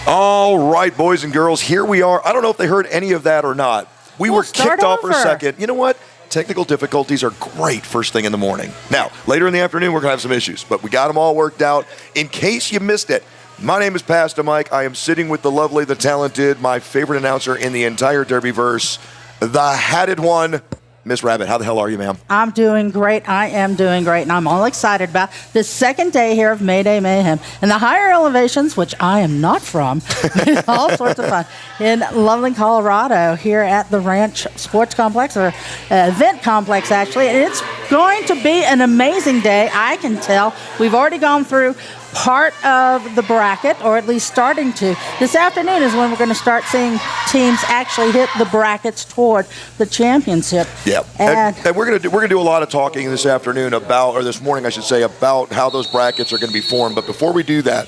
All right, boys and girls, here we are. I don't know if they heard any of that or not. We were kicked off for a second. You know what? Technical difficulties are great first thing in the morning. Now, later in the afternoon, we're going to have some issues, but we got them all worked out. In case you missed it, my name is Pastor Mike. I am sitting with the lovely, the talented, my favorite announcer in the entire Derbyverse, the hatted one, Miss Rabbit. How the hell are you, ma'am? I'm doing great. I am doing great, and I'm all excited about the second day here of Mayday Mayhem. And the higher elevations, which I am not from, all sorts of fun, in lovely Colorado here at the Ranch Sports Complex, or event complex, actually. And it's going to be an amazing day, I can tell. We've already gone through part of the bracket, or at least starting to. This afternoon is when we're going to start seeing teams actually hit the brackets toward the championship. Yeah, and we're going to do a lot of talking this afternoon about, or this morning I should say, about how those brackets are going to be formed. But before we do that,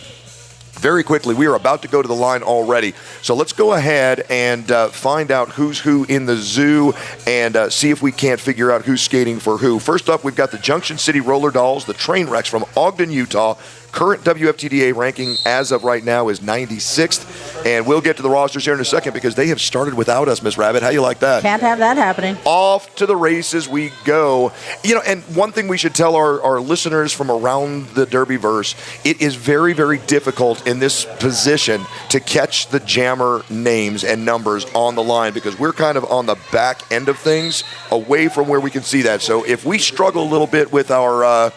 very quickly, we are about to go to the line already. So let's go ahead and find out who's who in the zoo and see if we can't figure out who's skating for who. First up, we've got the Junction City Roller Dolls, the train wrecks from Ogden, Utah. Current WFTDA ranking as of right now is 96th. And we'll get to the rosters here in a second because they have started without us, Miss Rabbit. How you like that? Can't have that happening. Off to the races we go. You know, and one thing we should tell our listeners from around the Derbyverse, it is very, very difficult in this position to catch the jammer names and numbers on the line because we're kind of on the back end of things away from where we can see that. So if we struggle a little bit with our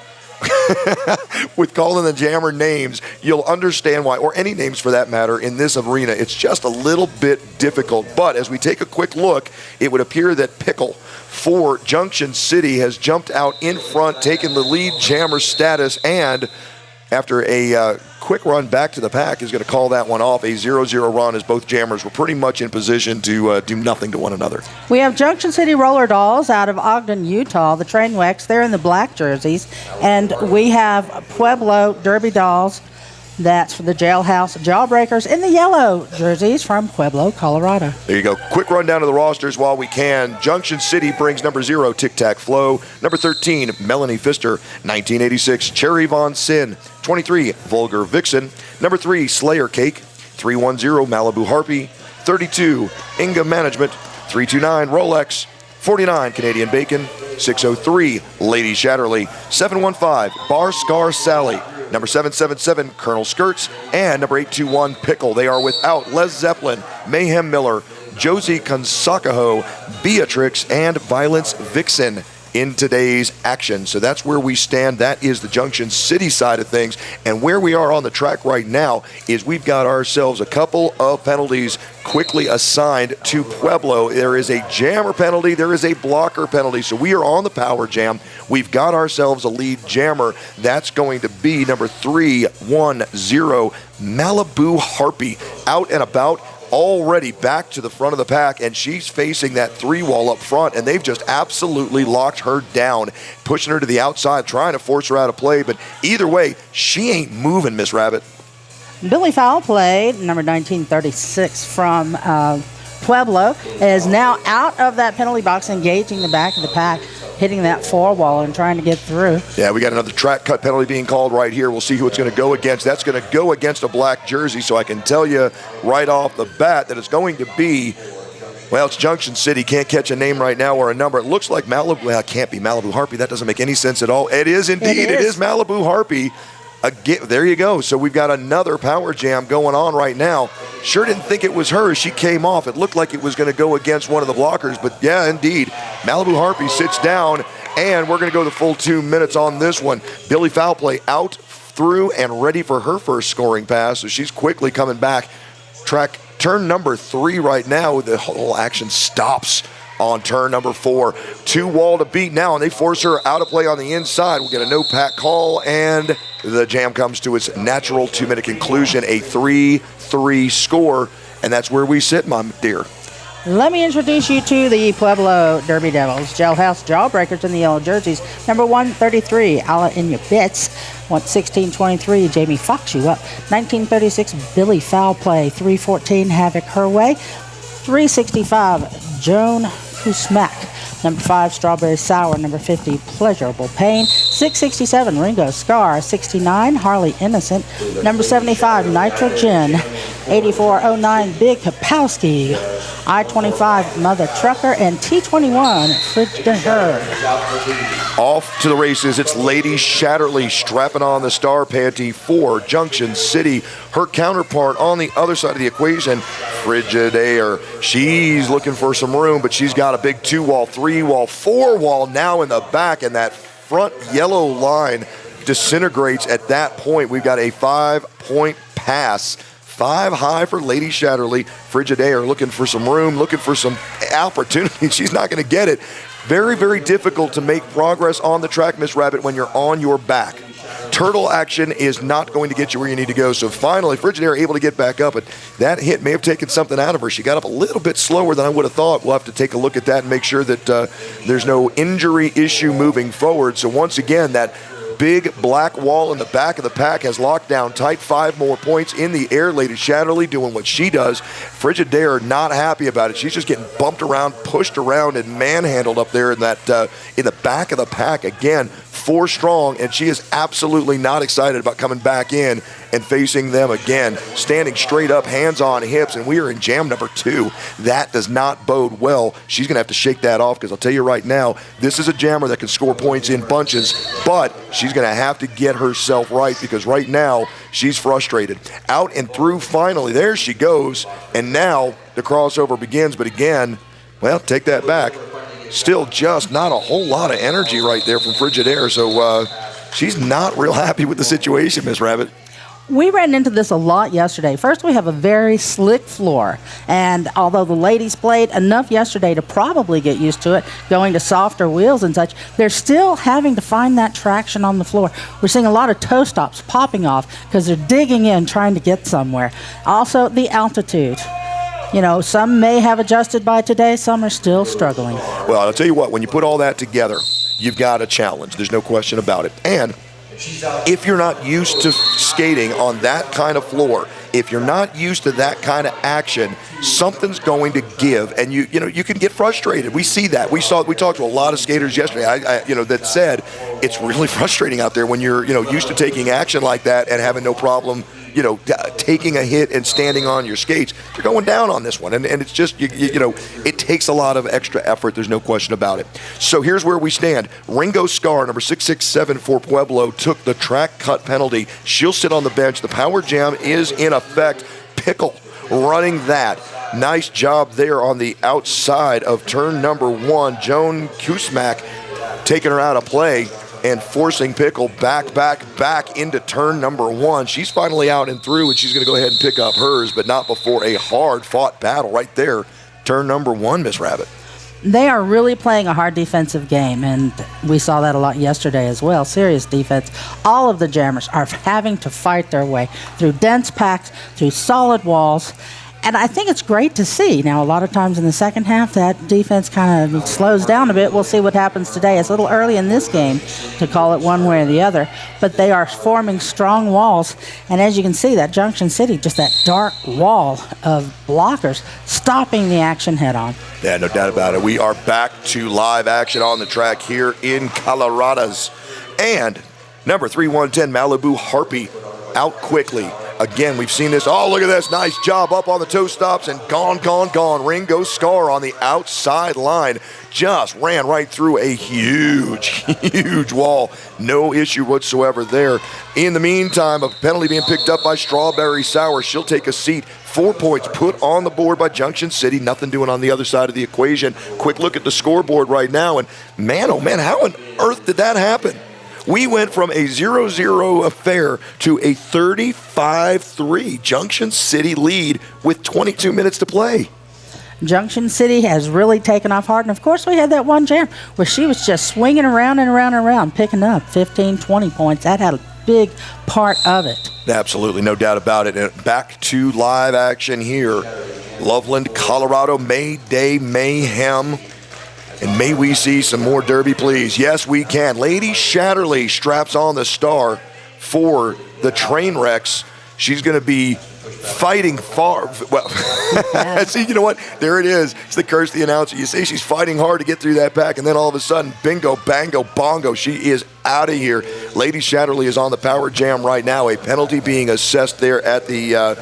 with calling the jammer names, you'll understand why, or any names for that matter, in this arena. It's just a little bit difficult. But as we take a quick look, it would appear that Pickle for Junction City has jumped out in front, taken the lead jammer status, and after a quick run back to the pack is going to call that one off. A 0-0 run as both jammers were pretty much in position to do nothing to one another. We have Junction City Roller Dolls out of Ogden, Utah, the train wrecks. They're in the black jerseys. And we have Pueblo Derby Dolls. That's for the Jailhouse Jawbreakers in the yellow jerseys from Pueblo, Colorado. There you go. Quick rundown of the rosters while we can. Junction City brings number 0, Tic Tac Flow. Number 13, Melanie Pfister. 1986, Cherry Von Sin. 23, Vulgar Vixen. Number 3, Slayer Cake. 310, Malibu Harpy. 32, Inga Management. 329, Rolex. 49, Canadian Bacon. 603, Lady Shatterly. 715, Bar Scar Sally. Number 777, Colonel Skirts, and number 821, Pickle. They are without Les Zeppelin, Mayhem Miller, Josie Consakaho, Beatrix, and Violence Vixen in today's action. So that's where we stand. That is the Junction City side of things. And where we are on the track right now is we've got ourselves a couple of penalties quickly assigned to Pueblo. There is a jammer penalty. There is a blocker penalty. So we are on the power jam. We've got ourselves a lead jammer. That's going to be number 310, Malibu Harpy, out and about, already back to the front of the pack, and she's facing that 3-wall up front, and they've just absolutely locked her down, pushing her to the outside, trying to force her out of play. But either way, she ain't moving, Miss Rabbit. Billy Foul Play, number 1936 from Pueblo, is now out of that penalty box, engaging the back of the pack, hitting that 4-wall and trying to get through. Yeah, we got another track cut penalty being called right here. We'll see who it's going to go against. That's going to go against a black jersey, so I can tell you right off the bat that it's going to be, well, it's Junction City. Can't catch a name right now or a number. It looks like Malibu. Well, it can't be Malibu Harpy. That doesn't make any sense at all. It is indeed. It is Malibu Harpy. Again, there you go. So we've got another power jam going on right now. Sure didn't think it was her as she came off. It looked like it was going to go against one of the blockers, but yeah, indeed. Malibu Harpy sits down, and we're going to go the full 2 minutes on this one. Billy Foul Play out, through, and ready for her first scoring pass, so she's quickly coming back. Turn number 3 right now. The whole action stops on turn number 4. 2-wall to beat now, and they force her out of play on the inside. We'll get a no-pack call, and the jam comes to its natural 2-minute conclusion, a 3-3 score, and that's where we sit, my dear. Let me introduce you to the Pueblo Derby Devils. Jailhouse Jawbreakers in the yellow jerseys. Number 133, Alla in your bits. 1623, Jamie Fox you up. 1936, Billy Foul Play. 314, Havoc her way. 365, Joan Kusmak. Number 5, Strawberry Sour. Number 50, Pleasurable Pain. 667, Ringo Scar. 69, Harley Innocent. Number 75, Nitrogen. 8409 Big Kapowski, I-25 Mother Trucker, and T21 Frigidaire. Off to the races, it's Lady Shatterly strapping on the star panty for Junction City. Her counterpart on the other side of the equation, Frigidaire. She's looking for some room, but she's got a big 2-wall, 3-wall, 4-wall now in the back, and that front yellow line disintegrates at that point. We've got a 5-point pass. 5 high for Lady Shatterly. Frigidaire looking for some room, looking for some opportunity. She's not going to get it. Very, very difficult to make progress on the track, Miss Rabbit, when you're on your back. Turtle action is not going to get you where you need to go. So finally, Frigidaire able to get back up, but that hit may have taken something out of her. She got up a little bit slower than I would have thought. We'll have to take a look at that and make sure that there's no injury issue moving forward. So once again, that big black wall in the back of the pack has locked down tight. 5 more points in the air. Lady Shatterly doing what she does. Frigidaire not happy about it. She's just getting bumped around, pushed around, and manhandled up there in that in the back of the pack. Again, 4 strong, and she is absolutely not excited about coming back in and facing them again. Standing straight up, hands on hips, and we are in jam number 2. That does not bode well. She's going to have to shake that off, because I'll tell you right now, this is a jammer that can score points in bunches, but she's going to have to get herself right, because right now she's frustrated. Out and through finally. There she goes, and now the crossover begins, but again, well, take that back. Still just not a whole lot of energy right there from Frigidaire, so she's not real happy with the situation, Miss Rabbit. We ran into this a lot yesterday. First, we have a very slick floor, and although the ladies played enough yesterday to probably get used to it, going to softer wheels and such, they're still having to find that traction on the floor. We're seeing a lot of toe stops popping off because they're digging in, trying to get somewhere. Also, the altitude. You know, some may have adjusted by today, some are still struggling. Well, I'll tell you what, when you put all that together, you've got a challenge. There's no question about it. And if you're not used to skating on that kind of floor, if you're not used to that kind of action, something's going to give, and you can get frustrated. We see that. We talked to a lot of skaters yesterday. That said it's really frustrating out there when you're used to taking action like that and having no problem taking a hit and standing on your skates. You're going down on this one, and it's just it takes a lot of extra effort. There's no question about it. So here's where we stand. Ringo Scar, number 667 for Pueblo, took the track cut penalty. She'll sit on the bench. The power jam is in effect. Pickle running that. Nice job there on the outside of turn number 1. Joan Kusmak taking her out of play and forcing Pickle back into turn number 1. She's finally out and through, and she's going to go ahead and pick up hers, but not before a hard-fought battle right there. Turn number 1, Miss Rabbit. They are really playing a hard defensive game, and we saw that a lot yesterday as well. Serious defense. All of the jammers are having to fight their way through dense packs, through solid walls, and I think it's great to see. Now, a lot of times in the second half, that defense kind of slows down a bit. We'll see what happens today. It's a little early in this game to call it one way or the other, but they are forming strong walls. And as you can see, that Junction City, just that dark wall of blockers, stopping the action head on. Yeah, no doubt about it. We are back to live action on the track here in Colorado's. And number 3110, Malibu Harpy, out quickly. Again, we've seen this. Oh, look at this. Nice job up on the toe stops and gone. Ringo Scar on the outside line. Just ran right through a huge wall. No issue whatsoever there. In the meantime, a penalty being picked up by Strawberry Sour. She'll take a seat. 4 points put on the board by Junction City. Nothing doing on the other side of the equation. Quick look at the scoreboard right now. And man, oh man, how on earth did that happen? We went from a 0-0 affair to a 35-3 Junction City lead with 22 minutes to play. Junction City has really taken off hard. And, of course, we had that one jam where she was just swinging around and around, picking up 15, 20 points. That had a big part of it. Absolutely, no doubt about it. And back to live action here. Loveland, Colorado, Mayday Mayhem. And may we see some more Derby, please. Yes, we can. Lady Shatterly straps on the star for the Trainwrecks. She's going to be fighting far. Well, see, you know what? There it is. It's the curse of the announcer. You see she's fighting hard to get through that pack, and then all of a sudden, bingo, bango, bongo, she is out of here. Lady Shatterly is on the power jam right now. A penalty being assessed there at the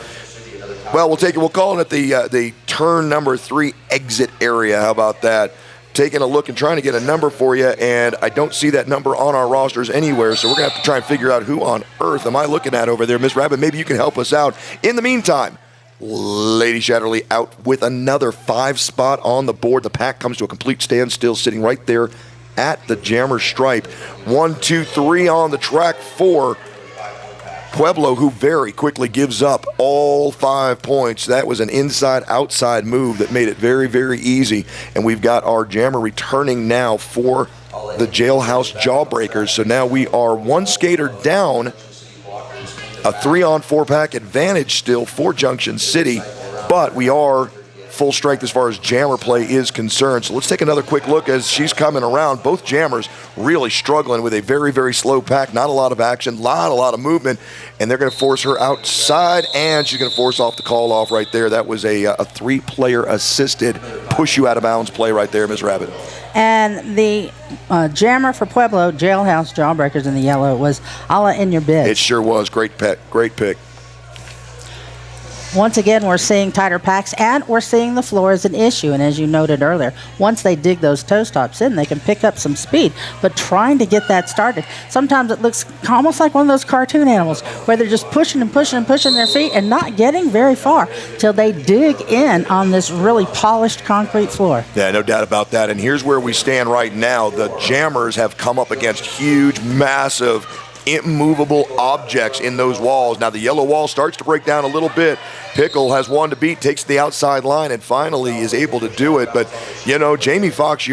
Well, we'll take it. We'll call it at the turn number 3 exit area. How about that? Taking a look and trying to get a number for you, and I don't see that number on our rosters anywhere, so we're going to have to try and figure out who on earth am I looking at over there. Miss Rabbit, maybe you can help us out. In the meantime, Lady Shatterly out with another 5 spot on the board. The pack comes to a complete standstill, sitting right there at the jammer stripe. 1, 2, 3 on the track for Pueblo, who very quickly gives up all 5 points. That was an inside-outside move that made it very, very easy. And we've got our jammer returning now for the Jailhouse Jawbreakers. So now we are 1 skater down, a 3-on-4 pack advantage still for Junction City, but we are full strength as far as jammer play is concerned. So let's take another quick look as she's coming around. Both jammers really struggling with a very, very slow pack. Not a lot of action, a lot of movement, and they're going to force her outside, and she's going to force off the call off right there. That was a 3-player assisted push you out of bounds play right there, Miss Rabbit. And the jammer for Pueblo, Jailhouse Jawbreakers in the yellow, was Alla in your bid. It sure was. Great pick. Great pick. Once again, we're seeing tighter packs, and we're seeing the floor as an issue. And as you noted earlier, once they dig those toe stops in, they can pick up some speed. But trying to get that started, sometimes it looks almost like one of those cartoon animals where they're just pushing and pushing and pushing their feet and not getting very far till they dig in on this really polished concrete floor. Yeah, no doubt about that. And here's where we stand right now. The jammers have come up against huge, massive, immovable objects in those walls. Now the yellow wall starts to break down a little bit. Pickle has one to beat, takes the outside line, and finally is able to do it. But, you know, Jamie Fox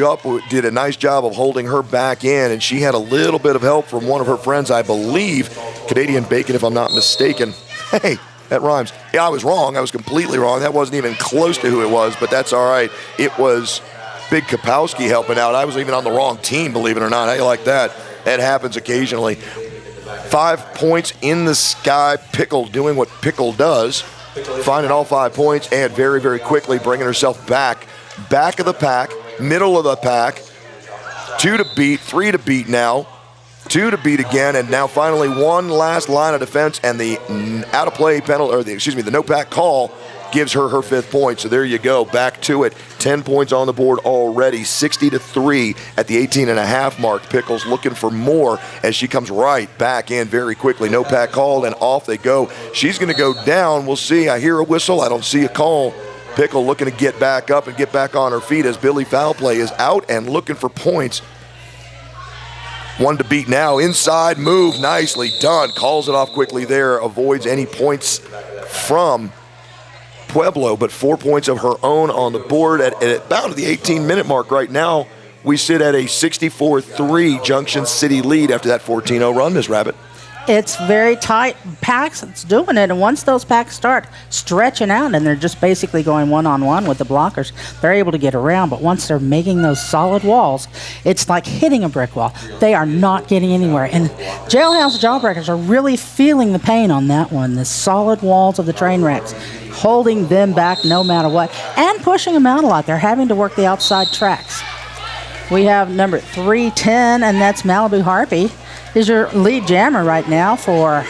did a nice job of holding her back in, and she had a little bit of help from one of her friends, I believe, Canadian Bacon, if I'm not mistaken. Hey, that rhymes. Yeah, I was wrong. I was completely wrong. That wasn't even close to who it was, but that's all right. It was Big Kapowski helping out. I was even on the wrong team, believe it or not. How you like that? That happens occasionally. 5 points in the sky. Pickle doing what Pickle does, finding all 5 points, and very, very quickly bringing herself back of the pack, middle of the pack. 2 to beat, 3 to beat now, 2 to beat again, and now finally one last line of defense, and the out of play penalty, or the no pack call gives her 5th point. So there you go, back to it. 10 points on the board already, 60-3 at the 18.5 mark. Pickles looking for more as she comes right back in very quickly. No pack called, and off they go. She's going to go down. We'll see. I hear a whistle. I don't see a call. Pickle looking to get back up and get back on her feet as Billy Foulplay is out and looking for points. 1 to beat now. Inside move, nicely done. Calls it off quickly there. Avoids any points from Pueblo, but 4 points of her own on the board at about the 18-minute mark right now. We sit at a 64-3 Junction City lead after that 14-0 run, Miss Rabbit. It's very tight packs. It's doing it, and once those packs start stretching out and they're just basically going one-on-one with the blockers, they're able to get around. But once they're making those solid walls, it's like hitting a brick wall. They are not getting anywhere. And Jailhouse Jawbreakers are really feeling the pain on that one. The solid walls of the train wrecks, holding them back no matter what, and pushing them out a lot. They're having to work the outside tracks. We have number 310, and that's Malibu Harpy, is your lead jammer right now for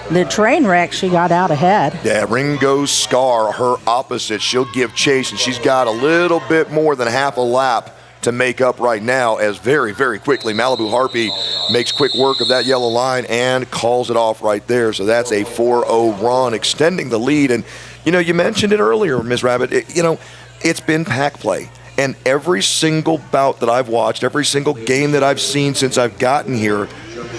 the train wreck. She got out ahead. Yeah, Ringo Scar, her opposite. She'll give chase, and she's got a little bit more than half a lap to make up right now as very, very quickly Malibu Harpy makes quick work of that yellow line and calls it off right there. So that's a 4-0 run, extending the lead. And, you know, you mentioned it earlier, Ms. Rabbit, it's been pack play. And every single bout that I've watched, every single game that I've seen since I've gotten here,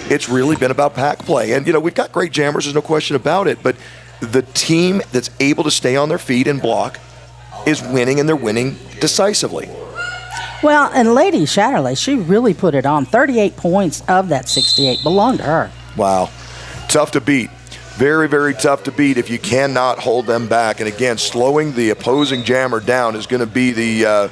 it's really been about pack play. And, we've got great jammers, there's no question about it, but the team that's able to stay on their feet and block is winning, and they're winning decisively. Well, and Lady Shatterly, she really put it on. 38 points of that 68 belonged to her. Wow. Tough to beat. Very, very tough to beat if you cannot hold them back. And again, slowing the opposing jammer down is going to be the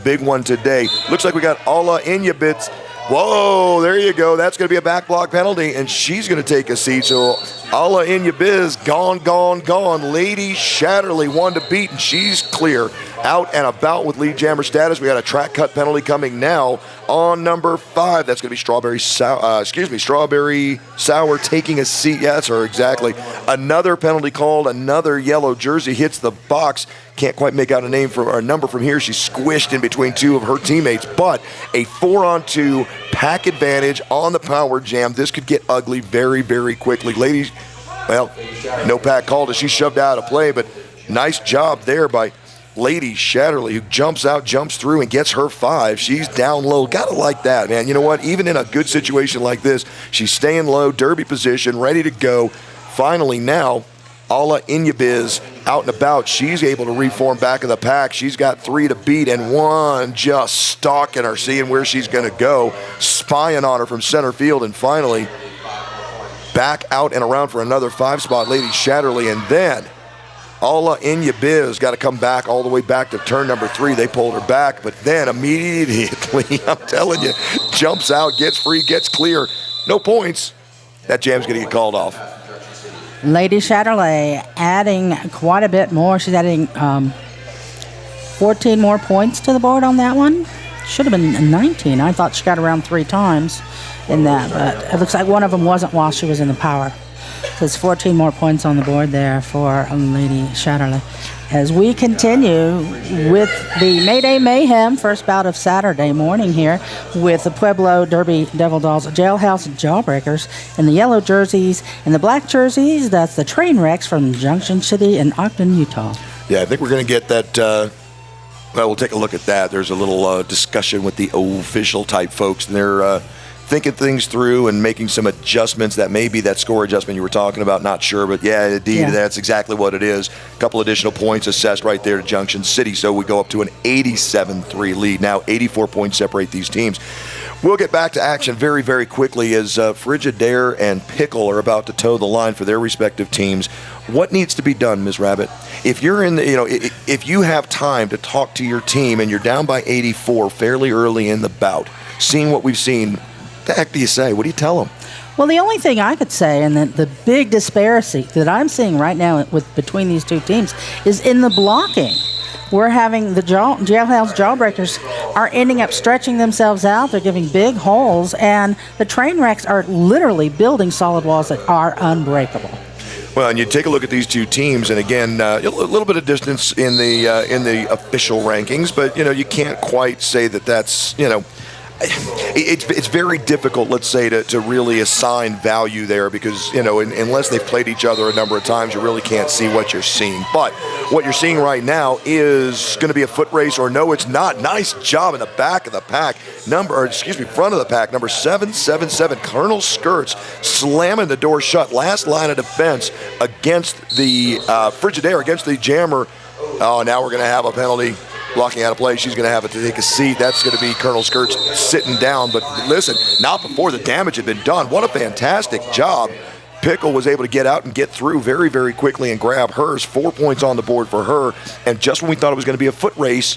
big one today. Looks like we got Alla Inyabits. Whoa, there you go. That's going to be a back block penalty, and she's going to take a seat. So Alla Inyabiz gone, gone, gone. Lady Shatterly one to beat, and she's clear. Out and about with lead jammer status. We got a track cut penalty coming now on number 5. That's going to be Strawberry Sour taking a seat. Yeah, that's her, exactly. Another penalty called. Another yellow jersey hits the box. Can't quite make out a number from here. She's squished in between 2 of her teammates, but a 4-on-2 pack advantage on the power jam. This could get ugly very, very quickly. Ladies, well, no pack called as she shoved out of play, but nice job there by Lady Shatterly, who jumps out, jumps through, and gets her 5. She's down low. Gotta like that, man. You know what? Even in a good situation like this, she's staying low, derby position, ready to go. Finally now, Ala Inyabiz out and about. She's able to reform back in the pack. She's got 3 to beat, and 1 just stalking her, seeing where she's going to go, spying on her from center field, and finally back out and around for another 5 spot, Lady Shatterly, and then Ala Inyabiz got to come back all the way back to turn number 3. They pulled her back, but then immediately, I'm telling you, jumps out, gets free, gets clear. No points. That jam's going to get called off. Lady Shatterly adding quite a bit more. She's adding 14 more points to the board on that one. Should have been 19. I thought she got around 3 times in that, but it looks like one of them wasn't while she was in the power. So it's 14 more points on the board there for Lady Shatterly. As we continue with the Mayday Mayhem, first bout of Saturday morning here with the Pueblo Derby Devil Dolls, Jailhouse Jawbreakers, and the yellow jerseys and the black jerseys. That's the train wrecks from Junction City and Ogden, Utah. Yeah, I think we're going to get that. Well, we'll take a look at that. There's a little discussion with the official type folks, and they're thinking things through and making some adjustments. That may be that score adjustment you were talking about, not sure, but yeah, indeed, that's exactly what it is. A couple additional points assessed right there to Junction City, so we go up to an 87-3 lead. Now 84 points separate these teams. We'll get back to action very, very quickly as Frigidaire and Pickle are about to toe the line for their respective teams. What needs to be done, Ms. Rabbit? If you're in the, if you have time to talk to your team and you're down by 84 fairly early in the bout, seeing what we've seen, what the heck do you say? What do you tell them? Well, the only thing I could say, and the big disparity that I'm seeing right now between these two teams, is in the blocking. We're having the Jailhouse Jawbreakers are ending up stretching themselves out. They're giving big holes, and the train wrecks are literally building solid walls that are unbreakable. Well, and you take a look at these two teams, and again, a little bit of distance in the official rankings, but you can't quite say that that's It's very difficult, let's say, to really assign value there because, unless they've played each other a number of times, you really can't see what you're seeing. But what you're seeing right now is going to be a foot race, or no, it's not. Nice job in the back of the pack. Front of the pack, number 777, Colonel Skirts, slamming the door shut. Last line of defense against the Frigidaire, against the jammer. Oh, now we're going to have a penalty. Blocking out of play, she's going to have to take a seat. That's going to be Colonel Skirts sitting down. But listen, not before the damage had been done. What a fantastic job. Pickle was able to get out and get through very, very quickly and grab hers. 4 points on the board for her. And just when we thought it was going to be a foot race,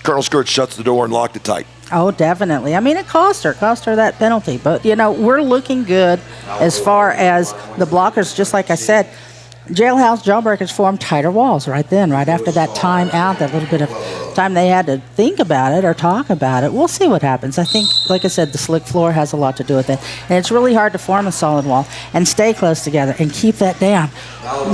Colonel Skirts shuts the door and locked it tight. Oh, definitely. I mean, it cost her that penalty. But, we're looking good as far as the blockers, just like I said. Jailhouse Jawbreakers formed tighter walls right after that time out, that little bit of time they had to think about it or talk about it. We'll see what happens. I think, like I said, the slick floor has a lot to do with it. And it's really hard to form a solid wall and stay close together and keep that down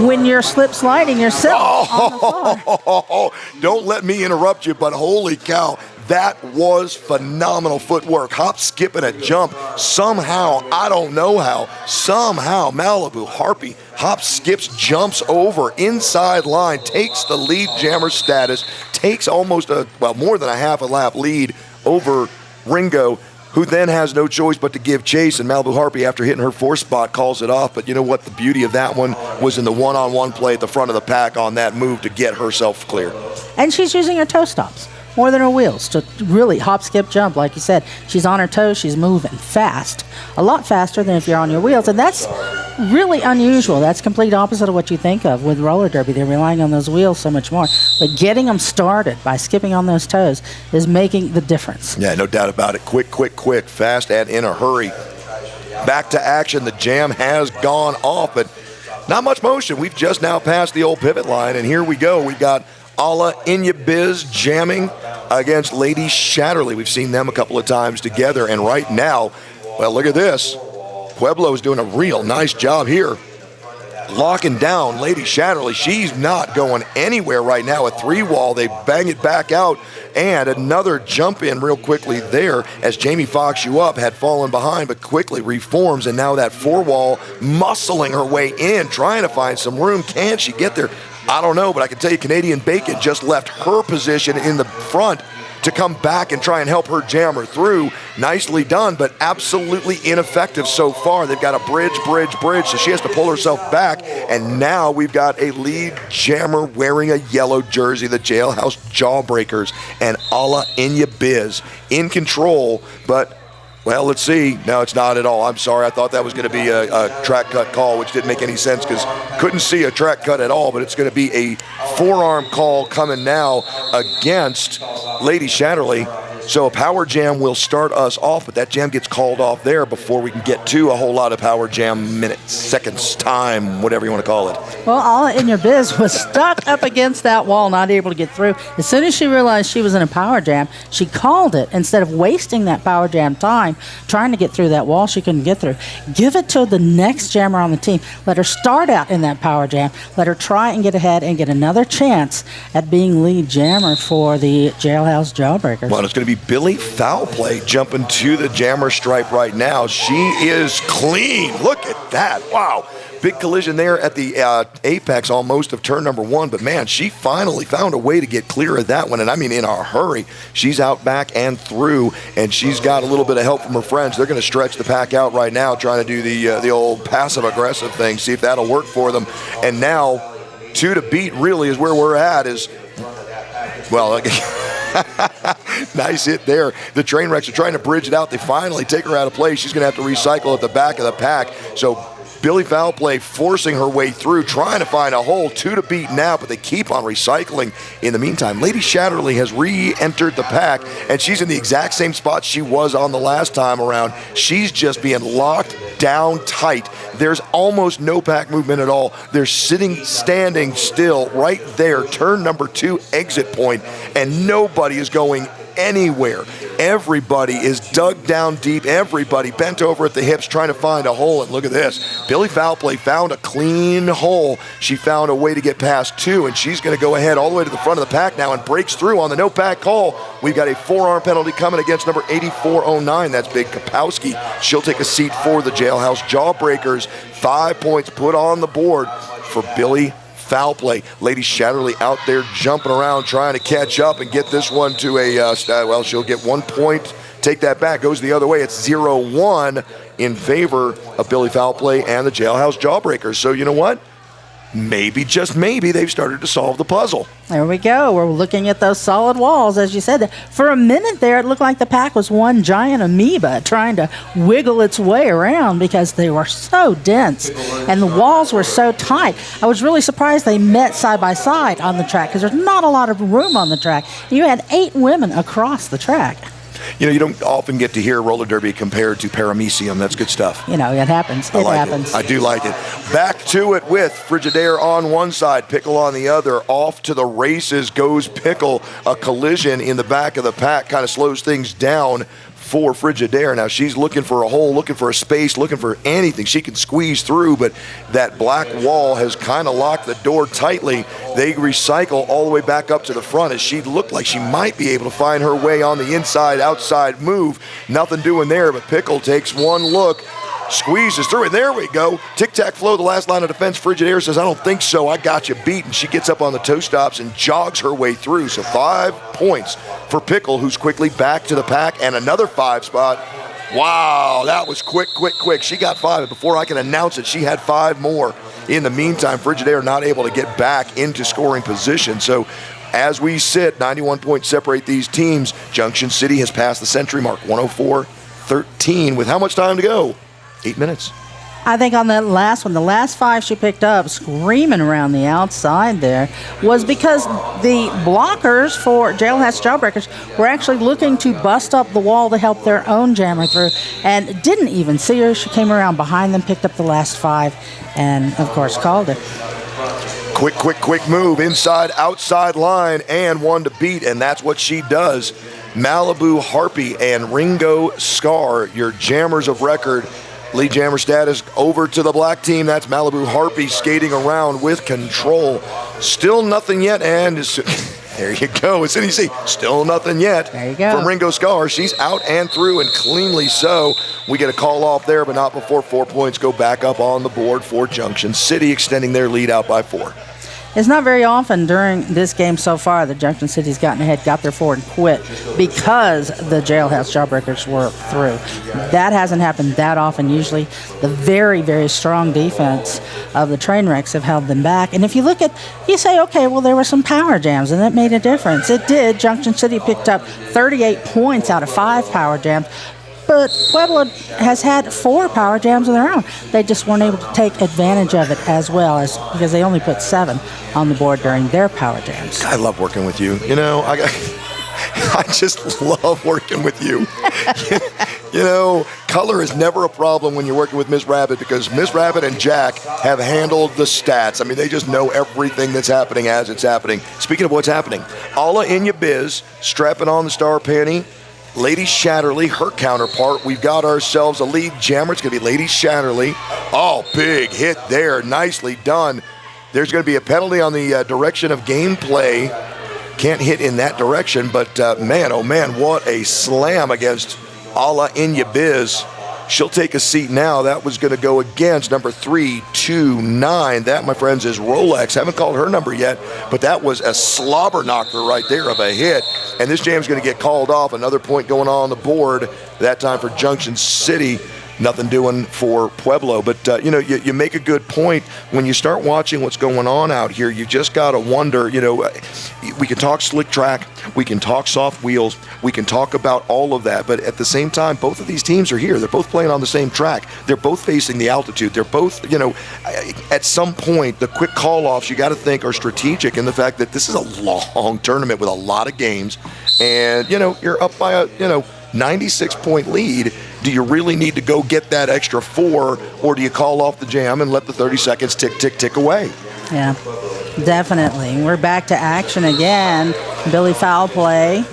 when you're slip sliding yourself on the floor. Don't let me interrupt you, but holy cow. That was phenomenal footwork. Hop, skip, and a jump. Somehow, I don't know how, Malibu Harpy hop, skips, jumps over inside line, takes the lead jammer status, takes almost more than a half a lap lead over Ringo, who then has no choice but to give chase, and Malibu Harpy, after hitting her 4 spot, calls it off. But you know what? The beauty of that one was in the one-on-one play at the front of the pack on that move to get herself clear. And she's using her toe stops more than her wheels to really hop, skip, jump. Like you said, she's on her toes, she's moving fast, a lot faster than if you're on your wheels, and that's really unusual. That's complete opposite of what you think of with roller derby. They're relying on those wheels so much more, but getting them started by skipping on those toes is making the difference. Yeah, no doubt about it. Quick, fast, and in a hurry. Back to action. The jam has gone off, but Not much motion. We've just now passed the old pivot line, and here we go. We've got Alla Biz jamming against Lady Shatterly. We've seen them a couple of times together, and right now, well, look at this. Pueblo's doing a real nice job here. Locking down Lady Shatterly. She's not going anywhere right now. A 3-wall, they bang it back out, and another jump in real quickly there as Jamie Fox you up had fallen behind but quickly reforms, and now that 4-wall muscling her way in, trying to find some room. Can she get there? I don't know, but I can tell you Canadian Bacon just left her position in the front to come back and try and help her jammer through. Nicely done, but absolutely ineffective so far. They've got a bridge, so she has to pull herself back, and now we've got a lead jammer wearing a yellow jersey, the Jailhouse Jawbreakers, and Alla Biz in control, but well, let's see. No, it's not at all. I'm sorry. I thought that was going to be a track cut call, which didn't make any sense because couldn't see a track cut at all, but it's going to be a forearm call coming now against Lady Shatterly. So a power jam will start us off, but that jam gets called off there before we can get to a whole lot of power jam minutes, seconds, time, whatever you want to call it. Well, Alla Biz was stuck up against that wall, not able to get through. As soon as she realized she was in a power jam, she called it. Instead of wasting that power jam time trying to get through that wall she couldn't get through. Give it to the next jammer on the team. Let her start out in that power jam. Let her try and get ahead and get another chance at being lead jammer for the Jailhouse Jawbreakers. Well, it's going to be Billy Foulplay jumping to the jammer stripe right now. She is clean. Look at that. Wow. Big collision there at the apex almost of turn number 1, but man, she finally found a way to get clear of that one, and I mean in a hurry. She's out back and through, and she's got a little bit of help from her friends. They're going to stretch the pack out right now, trying to do the old passive-aggressive thing, see if that'll work for them. And now, 2 to beat really is where we're at is, well, nice hit there. The train wrecks are trying to bridge it out. They finally take her out of play. She's going to have to recycle at the back of the pack. So Billy Foulplay forcing her way through, trying to find a hole. 2 to beat now, but they keep on recycling. In the meantime, Lady Shatterly has re-entered the pack, and she's in the exact same spot she was on the last time around. She's just being locked down tight. There's almost no pack movement at all. They're standing still right there, turn number 2 exit point, and nobody is going anywhere. Everybody is dug down deep. Everybody bent over at the hips trying to find a hole. And look at this. Billy Foulplay found a clean hole. She found a way to get past 2, and she's going to go ahead all the way to the front of the pack now and breaks through on the no pack call. We've got a forearm penalty coming against number 8409. That's Big Kapowski. She'll take a seat for the Jailhouse Jawbreakers. 5 points put on the board for Billy Foulplay. Lady Shatterly out there jumping around trying to catch up and get this one to a, well, she'll get 1 point. Take that back. Goes the other way. It's 0-1 in favor of Billy Foulplay and the Jailhouse Jawbreakers. So you know what? Maybe, just maybe, they've started to solve the puzzle. There we go. We're looking at those solid walls, as you said. For a minute there, it looked like the pack was one giant amoeba trying to wiggle its way around because they were so dense and the walls were so tight. I was really surprised they met side by side on the track because there's not a lot of room on the track. You had 8 women across the track. You know, you don't often get to hear roller derby compared to paramecium. That's good stuff. You know, it happens. It happens. I do like it. Back to it with Frigidaire on one side, Pickle on the other. Off to the races goes Pickle. A collision in the back of the pack kind of slows things down for Frigidaire. Now she's looking for a hole, looking for a space, looking for anything she can squeeze through, but that black wall has kind of locked the door tightly. They recycle all the way back up to the front as she looked like she might be able to find her way on the inside-outside move. Nothing doing there, but Pickle takes one look, squeezes through it. There we go. Tic-tac-flow, the last line of defense. Frigidaire says, I don't think so. I got you beat. And she gets up on the toe stops and jogs her way through. So 5 points for Pickle, who's quickly back to the pack, and another 5 spot. Wow, that was quick. She got 5. And before I can announce it, she had 5 more. In the meantime, Frigidaire not able to get back into scoring position. So as we sit, 91 points separate these teams. Junction City has passed the century mark, 104-13, with how much time to go? 8 minutes. I think on that last one, the last 5 she picked up, screaming around the outside there, was because the blockers for Jailhouse Jawbreakers were actually looking to bust up the wall to help their own jammer through, and didn't even see her. She came around behind them, picked up the last 5, and, of course, called it. Quick move, inside, outside line, and one to beat, and that's what she does. Malibu Harpy and Ringo Scar, your jammers of record. Lead jammer status over to the black team. That's Malibu Harpy skating around with control. Still nothing yet, and there you go. As soon as you see, still nothing yet. There you go. From Ringo Scar. She's out and through, and cleanly so. We get a call off there, but not before 4 points go back up on the board for Junction City, extending their lead out by 4. It's not very often during this game so far that Junction City's gotten ahead, got their forward, and quit because the Jailhouse Jawbreakers were through. That hasn't happened that often. Usually the very, very strong defense of the Trainwrecks have held them back. And if you look at, you say, okay, well, there were some power jams, and that made a difference. It did. Junction City picked up 38 points out of 5 power jams. But Pueblo has had 4 power jams of their own. They just weren't able to take advantage of it as well, as because they only put 7 on the board during their power jams. I love working with you. You know, I just love working with you. You know, color is never a problem when you're working with Miss Rabbit, because Miss Rabbit and Jack have handled the stats. I mean, they just know everything that's happening as it's happening. Speaking of what's happening, Alla in your biz, strapping on the star penny. Lady Shatterly, her counterpart. We've got ourselves a lead jammer. It's going to be Lady Shatterly. Oh, big hit there. Nicely done. There's going to be a penalty on the direction of gameplay. Can't hit in that direction, but man, oh man, what a slam against Alla in your biz. She'll take a seat now. That was going to go against number 329. That, my friends, is Rolex. Haven't called her number yet, but that was a slobber knocker right there of a hit. And this jam's going to get called off. Another point going on the board, that time for Junction City. Nothing doing for Pueblo. But, you know, you make a good point. When you start watching what's going on out here, you just got to wonder, you know, we can talk slick track, we can talk soft wheels, we can talk about all of that. But at the same time, both of these teams are here. They're both playing on the same track. They're both facing the altitude. They're both, you know, at some point, the quick call-offs you got to think are strategic in the fact that this is a long tournament with a lot of games. And, you know, you're up by a, 96-point lead. Do you really need to go get that extra 4, or do you call off the jam and let the 30 seconds tick away? Yeah, definitely. We're back to action again. Billy Foul Play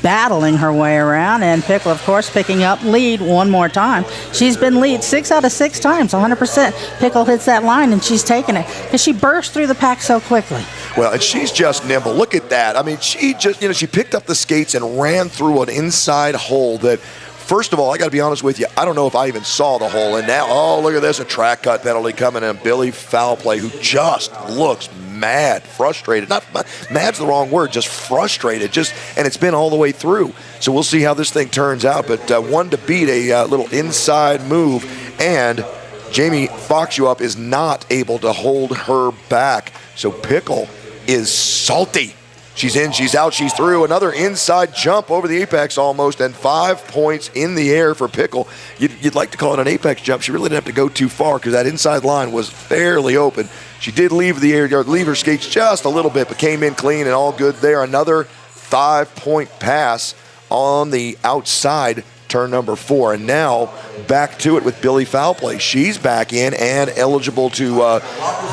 battling her way around, and Pickle, of course, picking up lead one more time. She's been lead 6 out of 6 times, 100%. Pickle hits that line, and she's taking it because she burst through the pack so quickly. Well, and she's just nimble. Look at that. I mean, she just, she picked up the skates and ran through an inside hole that, first of all, I got to be honest with you, I don't know if I even saw the hole. And now, oh, look at this, a track cut penalty coming in. Billy Foul Play, who just looks mad, frustrated. Not mad's the wrong word, just frustrated. And it's been all the way through. So we'll see how this thing turns out. But one to beat, a little inside move. And Jamie Foxup is not able to hold her back. So Pickle is salty. She's in, she's out, she's through. Another inside jump over the apex almost, and 5 points in the air for Pickle. You'd like to call it an apex jump. She really didn't have to go too far because that inside line was fairly open. She did leave the air, leave her skates just a little bit, but came in clean and all good there. Another 5-point pass on the outside, turn number 4. And now back to it with Billy Foul Play. She's back in and eligible to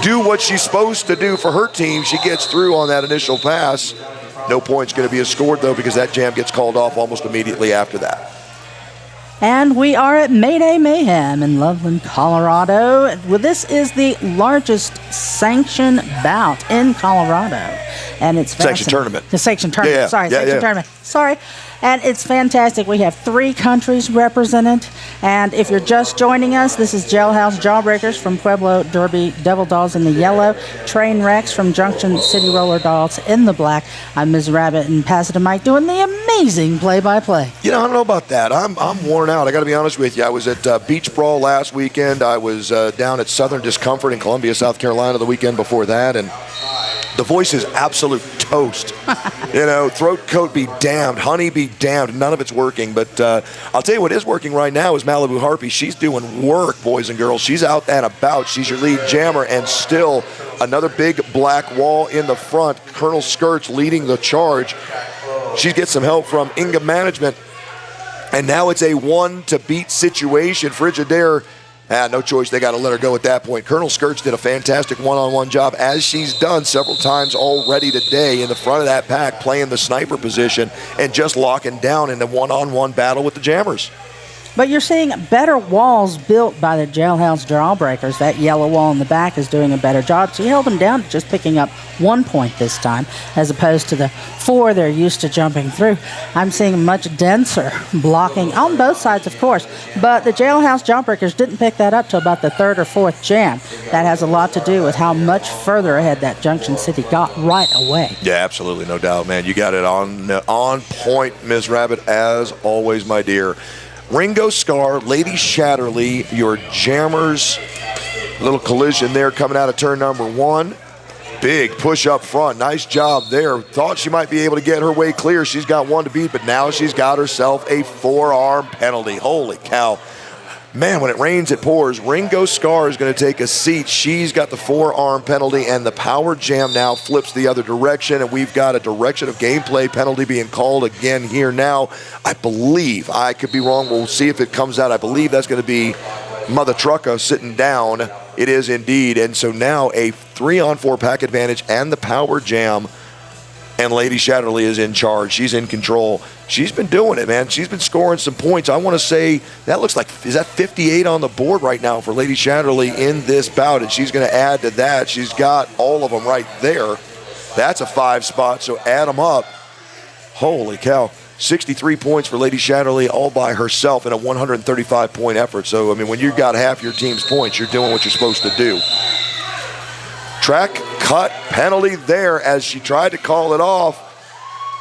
do what she's supposed to do for her team. She gets through on that initial pass. No points going to be scored, though, because that jam gets called off almost immediately after that. And we are at Mayday Mayhem in Loveland, Colorado. Well, this is the largest sanction bout in Colorado. And it's Sanction tournament. The sanction tournament. Yeah. Sorry, yeah, sanction yeah. tournament. Sorry. And it's fantastic. We have 3 countries represented. And if you're just joining us, this is Jailhouse Jawbreakers from Pueblo Derby Devil Dolls in the yellow, Trainwrecks from Junction City Roller Dolls in the black. I'm Ms. Rabbit and pass it to Mike doing the amazing play-by-play. I don't know about that. I'm worn out. I got to be honest with you. I was at Beach Brawl last weekend. I was down at Southern Discomfort in Columbia, South Carolina the weekend before that. And The voice is absolute toast. Throat coat be damned, honey be damned. None of it's working. But I'll tell you what is working right now is Malibu Harpy. She's doing work, boys and girls. She's out and about. She's your lead jammer, and still another big black wall in the front. Colonel Skirts leading the charge. She gets some help from Inga Management. And now it's a one-to-beat situation. Frigidaire, no choice. They got to let her go at that point. Colonel Skirts did a fantastic one-on-one job, as she's done several times already today in the front of that pack, playing the sniper position and just locking down in the one-on-one battle with the jammers. But you're seeing better walls built by the Jailhouse Jawbreakers. That yellow wall in the back is doing a better job. She held them down to just picking up 1 point this time, as opposed to the 4 they're used to jumping through. I'm seeing much denser blocking on both sides, of course. But the Jailhouse Jawbreakers didn't pick that up till about the 3rd or 4th jam. That has a lot to do with how much further ahead that Junction City got right away. Yeah, absolutely, no doubt, man. You got it on point, Ms. Rabbit, as always, my dear. Ringo Scar, Lady Shatterly, your jammers. Little collision there coming out of turn number 1. Big push up front. Nice job there. Thought she might be able to get her way clear. She's got 1 to beat, but now she's got herself a forearm penalty. Holy cow. Man, when it rains, it pours. Ringo Scar is going to take a seat. She's got the forearm penalty, and the power jam now flips the other direction, and we've got a direction of gameplay penalty being called again here now. I believe, I could be wrong, we'll see if it comes out. I believe that's going to be Mother Trucka sitting down. It is indeed, and so now a 3-on-4 pack advantage and the power jam, and Lady Shatterly is in charge. She's in control. She's been doing it, man. She's been scoring some points. I want to say that looks like, is that 58 on the board right now for Lady Shatterly in this bout, and she's going to add to that. She's got all of them right there. That's a 5 spot, so add them up. Holy cow. 63 points for Lady Shatterly all by herself in a 135-point effort. So, I mean, when you've got half your team's points, you're doing what you're supposed to do. Track cut penalty there as she tried to call it off.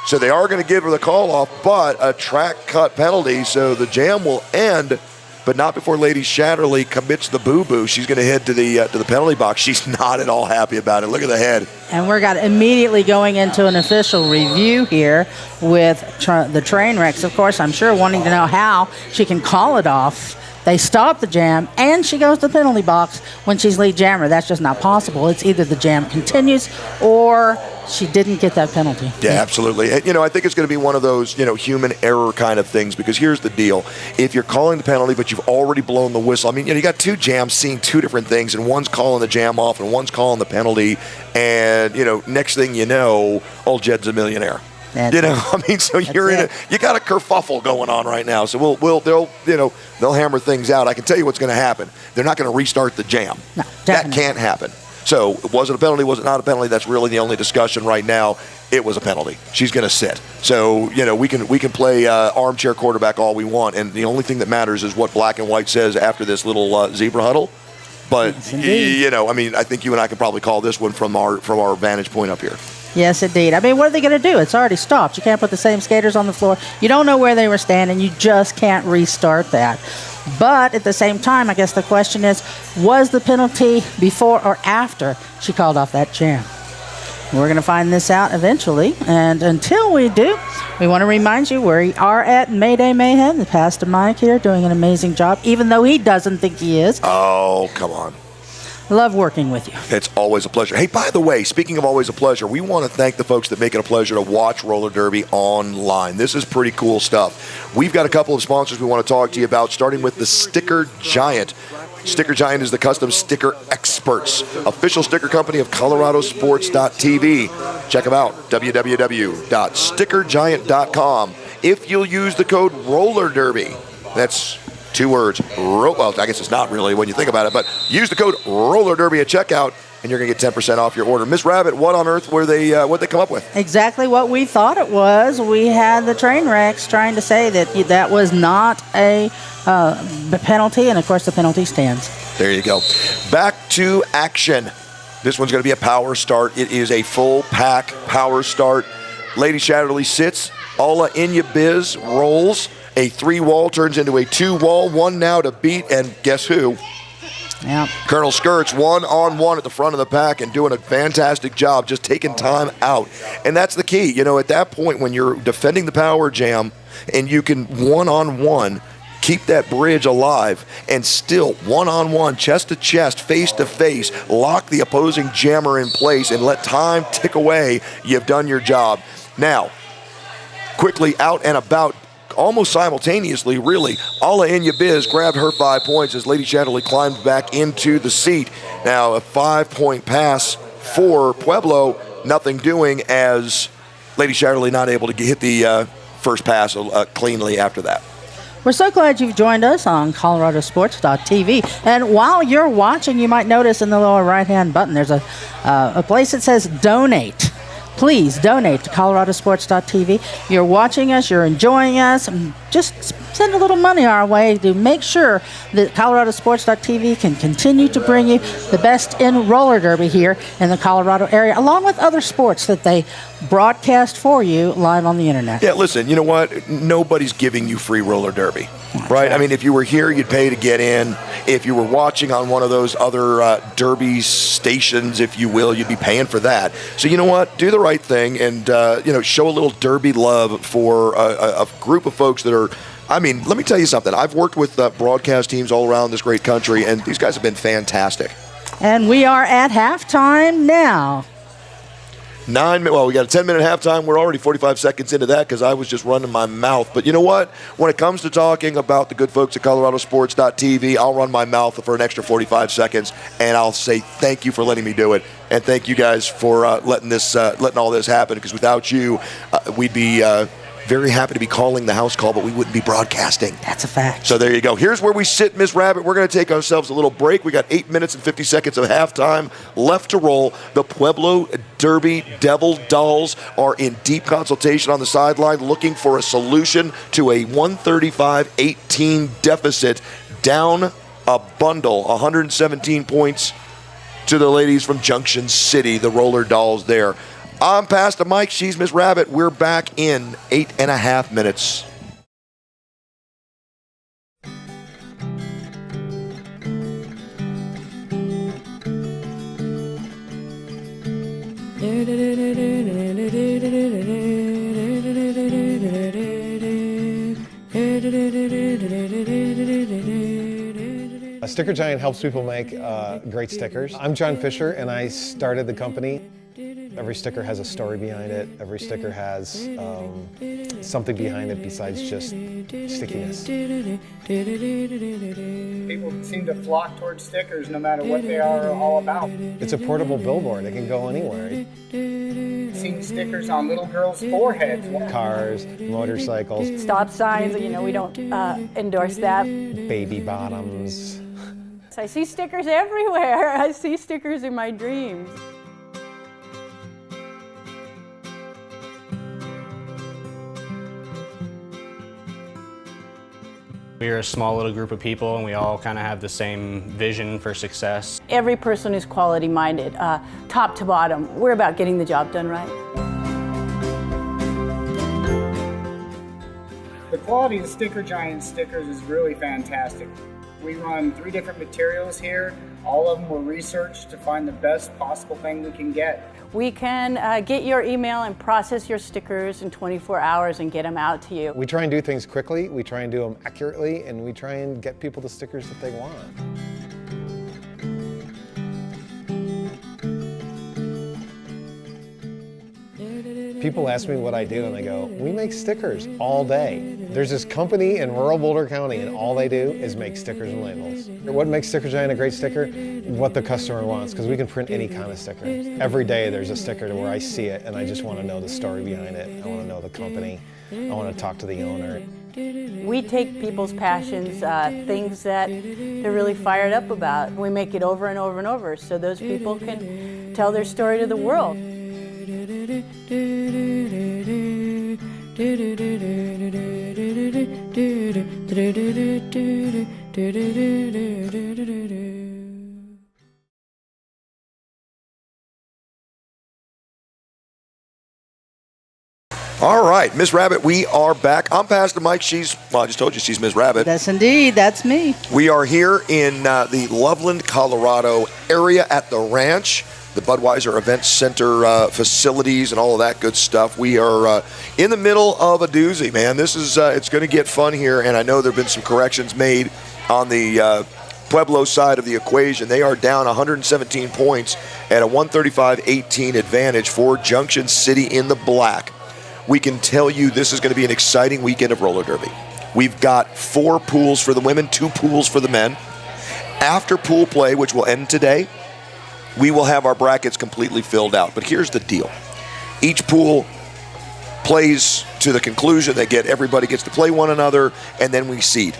So they are going to give her the call off, but a track cut penalty. So the jam will end, but not before Lady Shatterly commits the boo-boo. She's going to head to the penalty box. She's not at all happy about it. Look at the head. And we're got immediately going into an official review here with the train wrecks. Of course, I'm sure wanting to know how she can call it off. They stop the jam, and she goes to the penalty box when she's lead jammer. That's just not possible. It's either the jam continues or she didn't get that penalty. Yeah, absolutely. I think it's going to be one of those, human error kind of things, because here's the deal. If you're calling the penalty, but you've already blown the whistle, I mean, you got 2 jams seeing 2 different things, and one's calling the jam off and one's calling the penalty, and, next thing you know, old Jed's a millionaire. So you're in you got a kerfuffle going on right now. So they'll hammer things out. I can tell you what's going to happen. They're not going to restart the jam. No, that can't happen. So was it a penalty? Was it not a penalty? That's really the only discussion right now. It was a penalty. She's going to sit. So we can play armchair quarterback all we want, and the only thing that matters is what black and white says after this little zebra huddle. But yes, I think you and I can probably call this one from our vantage point up here. Yes, indeed. I mean, what are they going to do? It's already stopped. You can't put the same skaters on the floor. You don't know where they were standing. You just can't restart that. But at the same time, I guess the question is, was the penalty before or after she called off that jam? We're going to find this out eventually. And until we do, we want to remind you we are at Mayday Mayhem. The Pastor Mike here doing an amazing job, even though he doesn't think he is. Oh, come on. Love working with you. It's always a pleasure. Hey, by the way, speaking of always a pleasure, we want to thank the folks that make it a pleasure to watch roller derby online. This is pretty cool stuff. We've got a couple of sponsors we want to talk to you about, starting with the Sticker Giant. Sticker Giant is the custom sticker experts, official sticker company of ColoradoSports.TV. Check them out, www.stickergiant.com. If you'll use the code Roller Derby, that's 2 words. Well, I guess it's not really when you think about it, but use the code Roller Derby at checkout, and you're going to get 10% off your order. Miss Rabbit, what on earth were they? What they come up with? Exactly what we thought it was. We had the train wrecks trying to say that was not a penalty, and of course the penalty stands. There you go. Back to action. This one's going to be a power start. It is a full pack power start. Lady Shatterly sits. Alla Inya Biz rolls. A 3-wall turns into a 2-wall. 1 now to beat, and guess who? Yeah. Colonel Skirts one-on-one at the front of the pack and doing a fantastic job, just taking time out. And that's the key. You know, at that point when you're defending the power jam and you can one-on-one keep that bridge alive and still one-on-one, chest-to-chest, face-to-face, lock the opposing jammer in place and let time tick away, you've done your job. Now, quickly out and about, almost simultaneously, really, Alla Inyabiz grabbed her 5 points as Lady Chatterley climbed back into the seat. Now, a 5-point pass for Pueblo, nothing doing as Lady Chatterley not able to hit the first pass cleanly after that. We're so glad you've joined us on ColoradoSports.TV. And while you're watching, you might notice in the lower right-hand button there's a place that says Donate. Please donate to ColoradoSports.TV. You're watching us, you're enjoying us, and just send a little money our way to make sure that ColoradoSports.TV can continue to bring you the best in roller derby here in the Colorado area, along with other sports that they broadcast for you live on the internet. Yeah, listen, you know what? Nobody's giving you free roller derby, right? I mean, if you were here, you'd pay to get in. If you were watching on one of those other derby stations, if you will, you'd be paying for that. So you know what? Do the right thing and, show a little derby love for a group of folks that are, I mean, let me tell you something. I've worked with broadcast teams all around this great country, and these guys have been fantastic. And we are at halftime now. We got a 10-minute halftime. We're already 45 seconds into that because I was just running my mouth. But you know what? When it comes to talking about the good folks at ColoradoSports.TV, I'll run my mouth for an extra 45 seconds, and I'll say thank you for letting me do it. And thank you guys for letting all this happen, because without you, we'd be very happy to be calling the house call, but we wouldn't be broadcasting. That's a fact. So there you go. Here's where we sit, Ms. Rabbit. We're going to take ourselves a little break. We got 8 minutes and 50 seconds of halftime left to roll. The Pueblo Derby Devil Dolls are in deep consultation on the sideline, looking for a solution to a 135-18 deficit, down a bundle, 117 points to the ladies from Junction City, the Roller Dolls there. I'm Pastor Mike. She's Miss Rabbit. We're back in 8.5 minutes. A Sticker Giant helps people make great stickers. I'm John Fisher, and I started the company. Every sticker has a story behind it. Every sticker has something behind it besides just stickiness. People seem to flock towards stickers no matter what they are all about. It's a portable billboard. It can go anywhere. I've seen stickers on little girls' foreheads. Cars, motorcycles. Stop signs, we don't endorse that. Baby bottoms. I see stickers everywhere. I see stickers in my dreams. We're a small little group of people, and we all kind of have the same vision for success. Every person is quality minded, top to bottom. We're about getting the job done right. The quality of Sticker Giant stickers is really fantastic. We run 3 different materials here. All of them were researched to find the best possible thing we can get. We can get your email and process your stickers in 24 hours and get them out to you. We try and do things quickly, we try and do them accurately, and we try and get people the stickers that they want. People ask me what I do, and I go, we make stickers all day. There's this company in rural Boulder County, and all they do is make stickers and labels. What makes Sticker Giant a great sticker? What the customer wants, because we can print any kind of sticker. Every day there's a sticker to where I see it, and I just want to know the story behind it. I want to know the company. I want to talk to the owner. We take people's passions, things that they're really fired up about. We make it over and over and over so those people can tell their story to the world. All right, Ms. Rabbit, we are back. I'm Pastor Mike. I just told you she's Ms. Rabbit. Yes, indeed. That's me. We are here in the Loveland, Colorado area at the ranch, the Budweiser Event Center facilities and all of that good stuff. We are in the middle of a doozy, man. This is it's going to get fun here, and I know there have been some corrections made on the Pueblo side of the equation. They are down 117 points at a 135-18 advantage for Junction City in the black. We can tell you this is going to be an exciting weekend of roller derby. We've got 4 pools for the women, 2 pools for the men. After pool play, which will end today, we will have our brackets completely filled out. But here's the deal. Each pool plays to the conclusion. Everybody gets to play one another, and then we seed.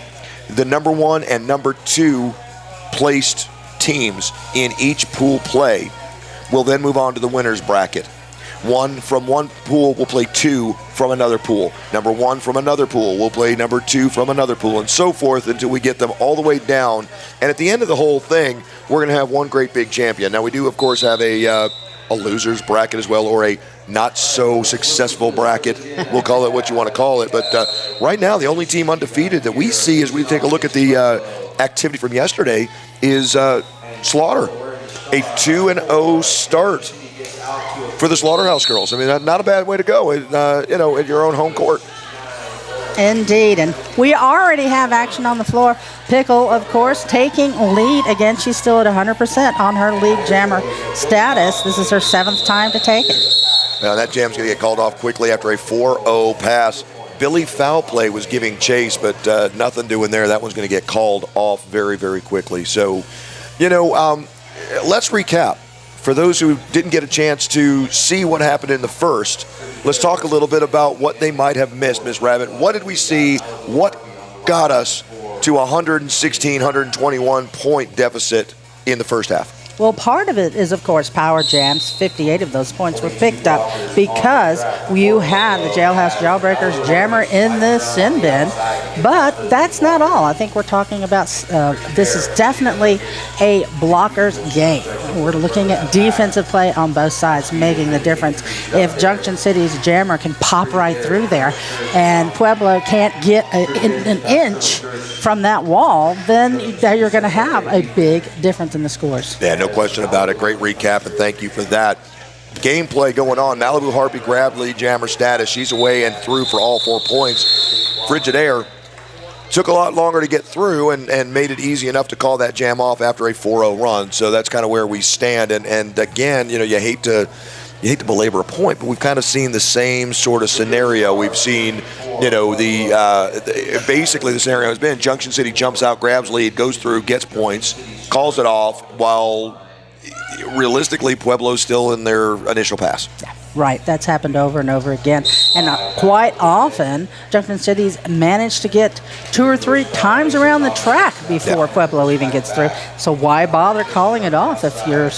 The number 1 and number 2 placed teams in each pool play will then move on to the winner's bracket. One from one pool will play 2 from another pool. Number 1 from another pool will play number 2 from another pool, and so forth until we get them all the way down. And at the end of the whole thing, we're going to have one great big champion. Now, we do, of course, have a loser's bracket as well, or a not-so-successful bracket. We'll call it what you want to call it. But right now, the only team undefeated that we see as we take a look at the activity from yesterday is Slaughter. A 2-0 start for the Slaughterhouse girls. I mean, not a bad way to go, at your own home court. Indeed, and we already have action on the floor. Pickle, of course, taking lead. Again, she's still at 100% on her league jammer status. This is her 7th time to take it. Now, that jam's going to get called off quickly after a 4-0 pass. Billy Foul Play was giving chase, but nothing doing there. That one's going to get called off very, very quickly. So, let's recap. For those who didn't get a chance to see what happened in the first, let's talk a little bit about what they might have missed, Ms. Rabbit. What did we see? What got us to a 116, 121-point deficit in the first half? Well, part of it is, of course, power jams. 58 of those points were picked up because you had the Jailhouse Jailbreakers jammer in the sin bin. But that's not all. I think we're talking about this is definitely a blockers game. We're looking at defensive play on both sides, making the difference. If Junction City's jammer can pop right through there and Pueblo can't get an inch from that wall, then you're going to have a big difference in the scores. Yeah, no question about it. Great recap, and thank you for that. Gameplay going on. Malibu Harpy grabbed lead jammer status. She's away and through for all 4 points. Frigid Air took a lot longer to get through and made it easy enough to call that jam off after a 4-0 run. So that's kind of where we stand. And again, you hate to belabor a point, but we've kind of seen the same sort of scenario. We've seen, basically the scenario has been Junction City jumps out, grabs lead, goes through, gets points, calls it off, while realistically Pueblo's still in their initial pass. Right, that's happened over and over again. And quite often, Junction City's managed to get 2 or 3 times around the track before Pueblo even gets through. So why bother calling it off if you're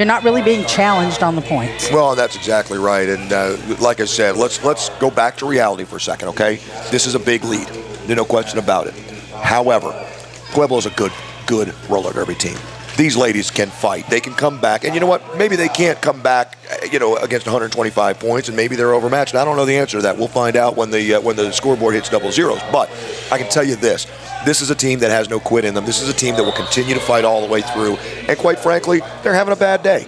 not really being challenged on the points? Well, that's exactly right. And like I said, let's go back to reality for a second, okay? This is a big lead. There's no question about it. However, Pueblo's a good roller derby team. These ladies can fight. They can come back. And you know what? Maybe they can't come back, against 125 points, and maybe they're overmatched. And I don't know the answer to that. We'll find out when the scoreboard hits double zeros. But I can tell you this. This is a team that has no quit in them. This is a team that will continue to fight all the way through. And quite frankly, they're having a bad day.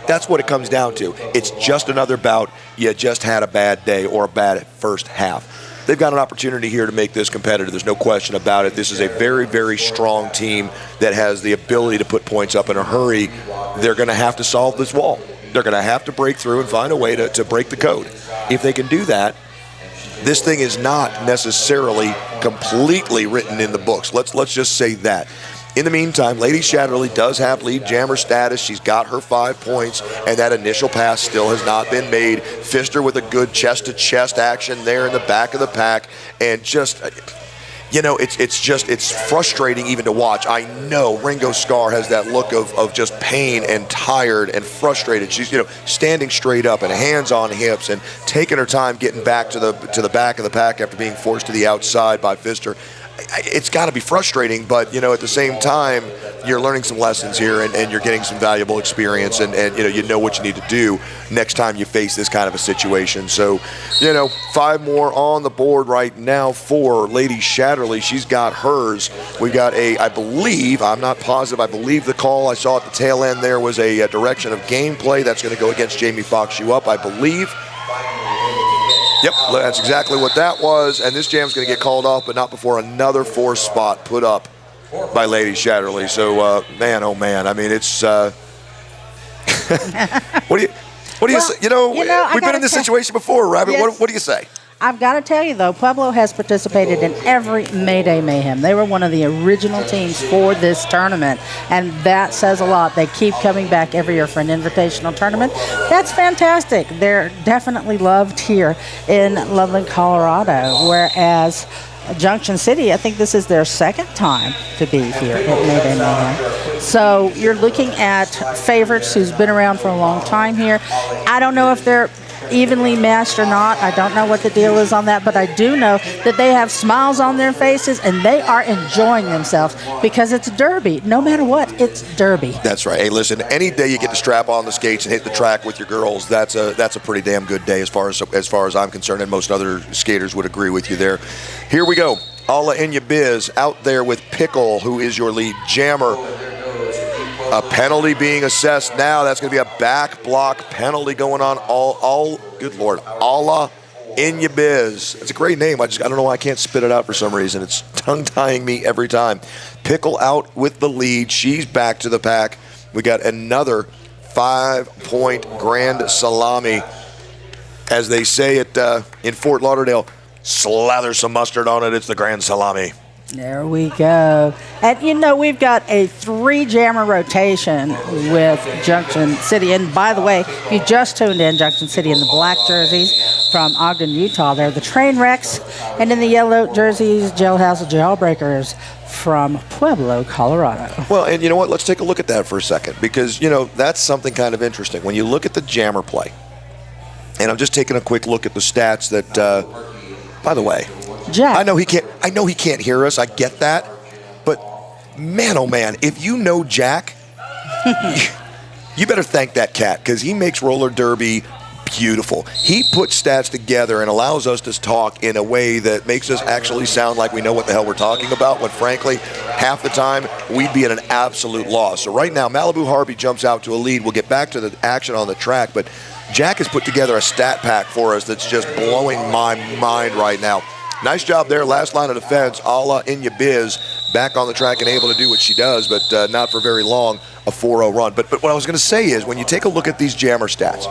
That's what it comes down to. It's just another bout. You just had a bad day or a bad first half. They've got an opportunity here to make this competitive. There's no question about it. This is a very, very strong team that has the ability to put points up in a hurry. They're going to have to solve this wall. They're going to have to break through and find a way to break the code. If they can do that, this thing is not necessarily completely written in the books. Let's just say that. In the meantime, Lady Shatterly does have lead jammer status. She's got her 5 points, and that initial pass still has not been made. Pfister with a good chest-to-chest action there in the back of the pack, and just, it's frustrating even to watch. I know Ringo Scar has that look of just pain and tired and frustrated. She's, standing straight up and hands on hips and taking her time getting back to the back of the pack after being forced to the outside by Pfister. it's got to be frustrating, but, at the same time, you're learning some lessons here and you're getting some valuable experience and you know what you need to do next time you face this kind of a situation. So, 5 more on the board right now for Lady Shatterly. She's got hers. We got I believe, I'm not positive, I believe the call I saw at the tail end there was a direction of gameplay. That's going to go against Jamie Fox You Up, I believe. Yep, that's exactly what that was. And this jam's going to get called off, but not before another 4th spot put up by Lady Shatterly. So, man, oh man, I mean, it's. What do you say? We've been in this situation before, Rabbit. Yes. What do you say? I've got to tell you, though, Pueblo has participated in every Mayday Mayhem. They were one of the original teams for this tournament, and that says a lot. They keep coming back every year for an invitational tournament. That's fantastic. They're definitely loved here in Loveland, Colorado, whereas Junction City, I think this is their 2nd time to be here at Mayday Mayhem. So you're looking at favorites who's been around for a long time here. I don't know if they're evenly matched or not. I don't know what the deal is on that, but I do know that they have smiles on their faces and they are enjoying themselves because it's Derby. No matter what, it's Derby. That's right. Hey, listen, any day you get to strap on the skates and hit the track with your girls, that's a pretty damn good day as far as I'm concerned, and most other skaters would agree with you there. Here we go. Alla in ya biz out there with Pickle, who is your lead jammer. A penalty being assessed now. That's going to be a back block penalty going on. Good Lord. Alla in ya biz. It's a great name. I don't know why I can't spit it out for some reason. It's tongue-tying me every time. Pickle out with the lead. She's back to the pack. We got another 5-point grand salami. As they say it in Fort Lauderdale, slather some mustard on it. It's the grand salami. There we go. And, we've got a 3-jammer rotation with Junction City. And, by the way, if you just tuned in, Junction City in the black jerseys from Ogden, Utah, they're the train wrecks. And in the yellow jerseys, Jailhouse Jailbreakers from Pueblo, Colorado. Well, and you know what? Let's take a look at that for a second because, that's something kind of interesting. When you look at the jammer play, and I'm just taking a quick look at the stats that, by the way, Jack. I know he can't hear us. I get that. But man, oh man, if you know Jack, you better thank that cat because he makes roller derby beautiful. He puts stats together and allows us to talk in a way that makes us actually sound like we know what the hell we're talking about, when frankly, half the time we'd be at an absolute loss. So right now, Malibu Harvey jumps out to a lead. We'll get back to the action on the track, but Jack has put together a stat pack for us that's just blowing my mind right now. Nice job there, last line of defense. Alla in ya biz, back on the track and able to do what she does, but not for very long, a 4-0 run. But what I was going to say is, when you take a look at these jammer stats,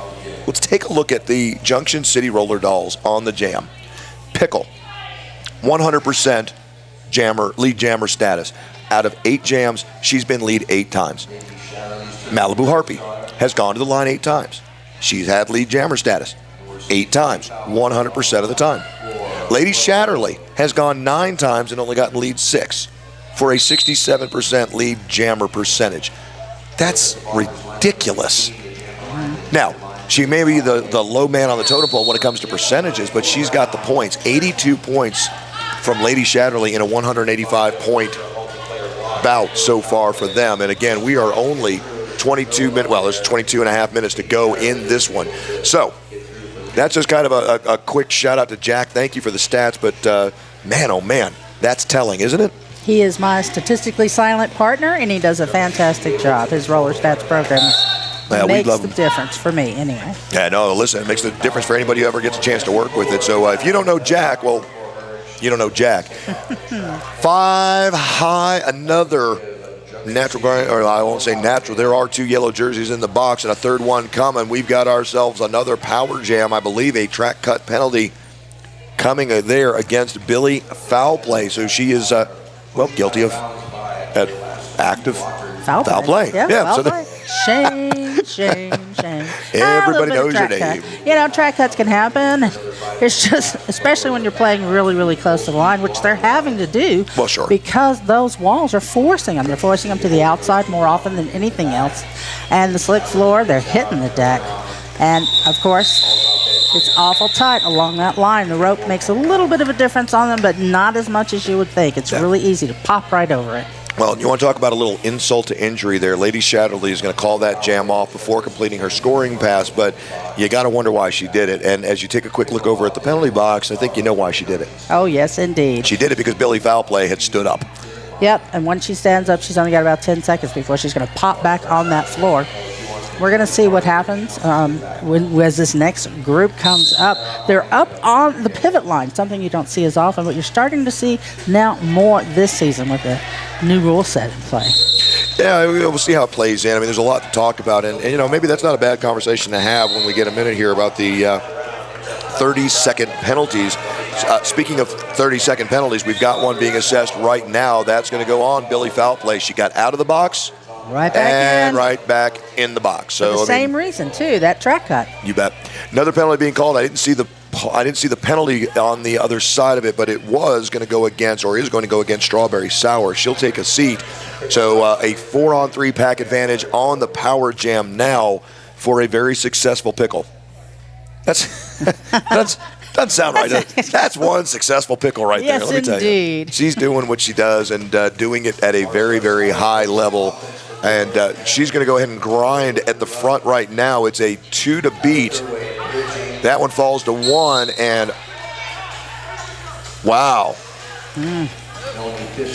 let's take a look at the Junction City Roller Dolls on the jam. Pickle, 100% lead jammer status. Out of 8 jams, she's been lead 8 times. Malibu Harpy has gone to the line 8 times. She's had lead jammer status 8 times, 100% of the time. Lady Shatterly has gone 9 times and only gotten lead 6 for a 67% lead jammer percentage. That's ridiculous. Now, she may be the low man on the totem pole when it comes to percentages, but she's got the points. 82 points from Lady Shatterly in a 185-point bout so far for them. And again, we are only 22 minutes, well, there's 22 and a half minutes to go in this one. So that's just kind of a quick shout out to Jack. Thank you for the stats, but man, oh man, that's telling, isn't it? He is my statistically silent partner, and he does a fantastic job. His roller stats program makes the difference for me, anyway. Yeah, no, listen, it makes the difference for anybody who ever gets a chance to work with it. So if you don't know Jack, well, you don't know Jack. 5 high, another natural, or I won't say natural. There are 2 yellow jerseys in the box and a third one coming. We've got ourselves another power jam, I believe, a track cut penalty coming there against Billy Foul Play. So she is, guilty of active foul play. Yeah, foul play. Shame. Everybody knows your name. Track cuts can happen. It's just, especially when you're playing really, really close to the line, which they're having to do. Well, sure. Because those walls are forcing them. They're forcing them to the outside more often than anything else. And the slick floor, they're hitting the deck. And, of course, It's awful tight along that line. The rope makes a little bit of a difference on them, but not as much as you would think. It's really easy to pop right over it. Well, you want to talk about a little insult to injury there. Lady Shatterly is going to call that jam off before completing her scoring pass, but you got to wonder why she did it. And as you take a quick look over at the penalty box, I think you know why she did it. Oh, yes, indeed. She did it because Billy Foulplay had stood up. Yep, and when she stands up, she's only got about 10 seconds before she's going to pop back on that floor. We're going to see what happens as this next group comes up. They're up on the pivot line, something you don't see as often, but you're starting to see now more this season with the new rule set in play. Yeah, we'll see how it plays in. I mean, there's a lot to talk about, and you know, maybe that's not a bad conversation to have when we get a minute here about the 30-second penalties. Speaking of 30-second penalties, we've got one being assessed right now. That's going to go on Billy Foulplay. She got out of the box. Right back and in. right back in the box. So For the same reason too, that track cut. You bet. Another penalty being called. I didn't see the penalty on the other side of it, but it was going to go against, or is going to go against, Strawberry Sour. She'll take a seat. So a 4-on-3 pack advantage on the power jam now for a very successful pickle. That's doesn't sound right. That's one successful pickle right there. Let me tell you. She's doing what she does and doing it at a very, very high level. And she's going to go ahead and grind at the front right now. It's a 2 to beat. That one falls to 1, and wow.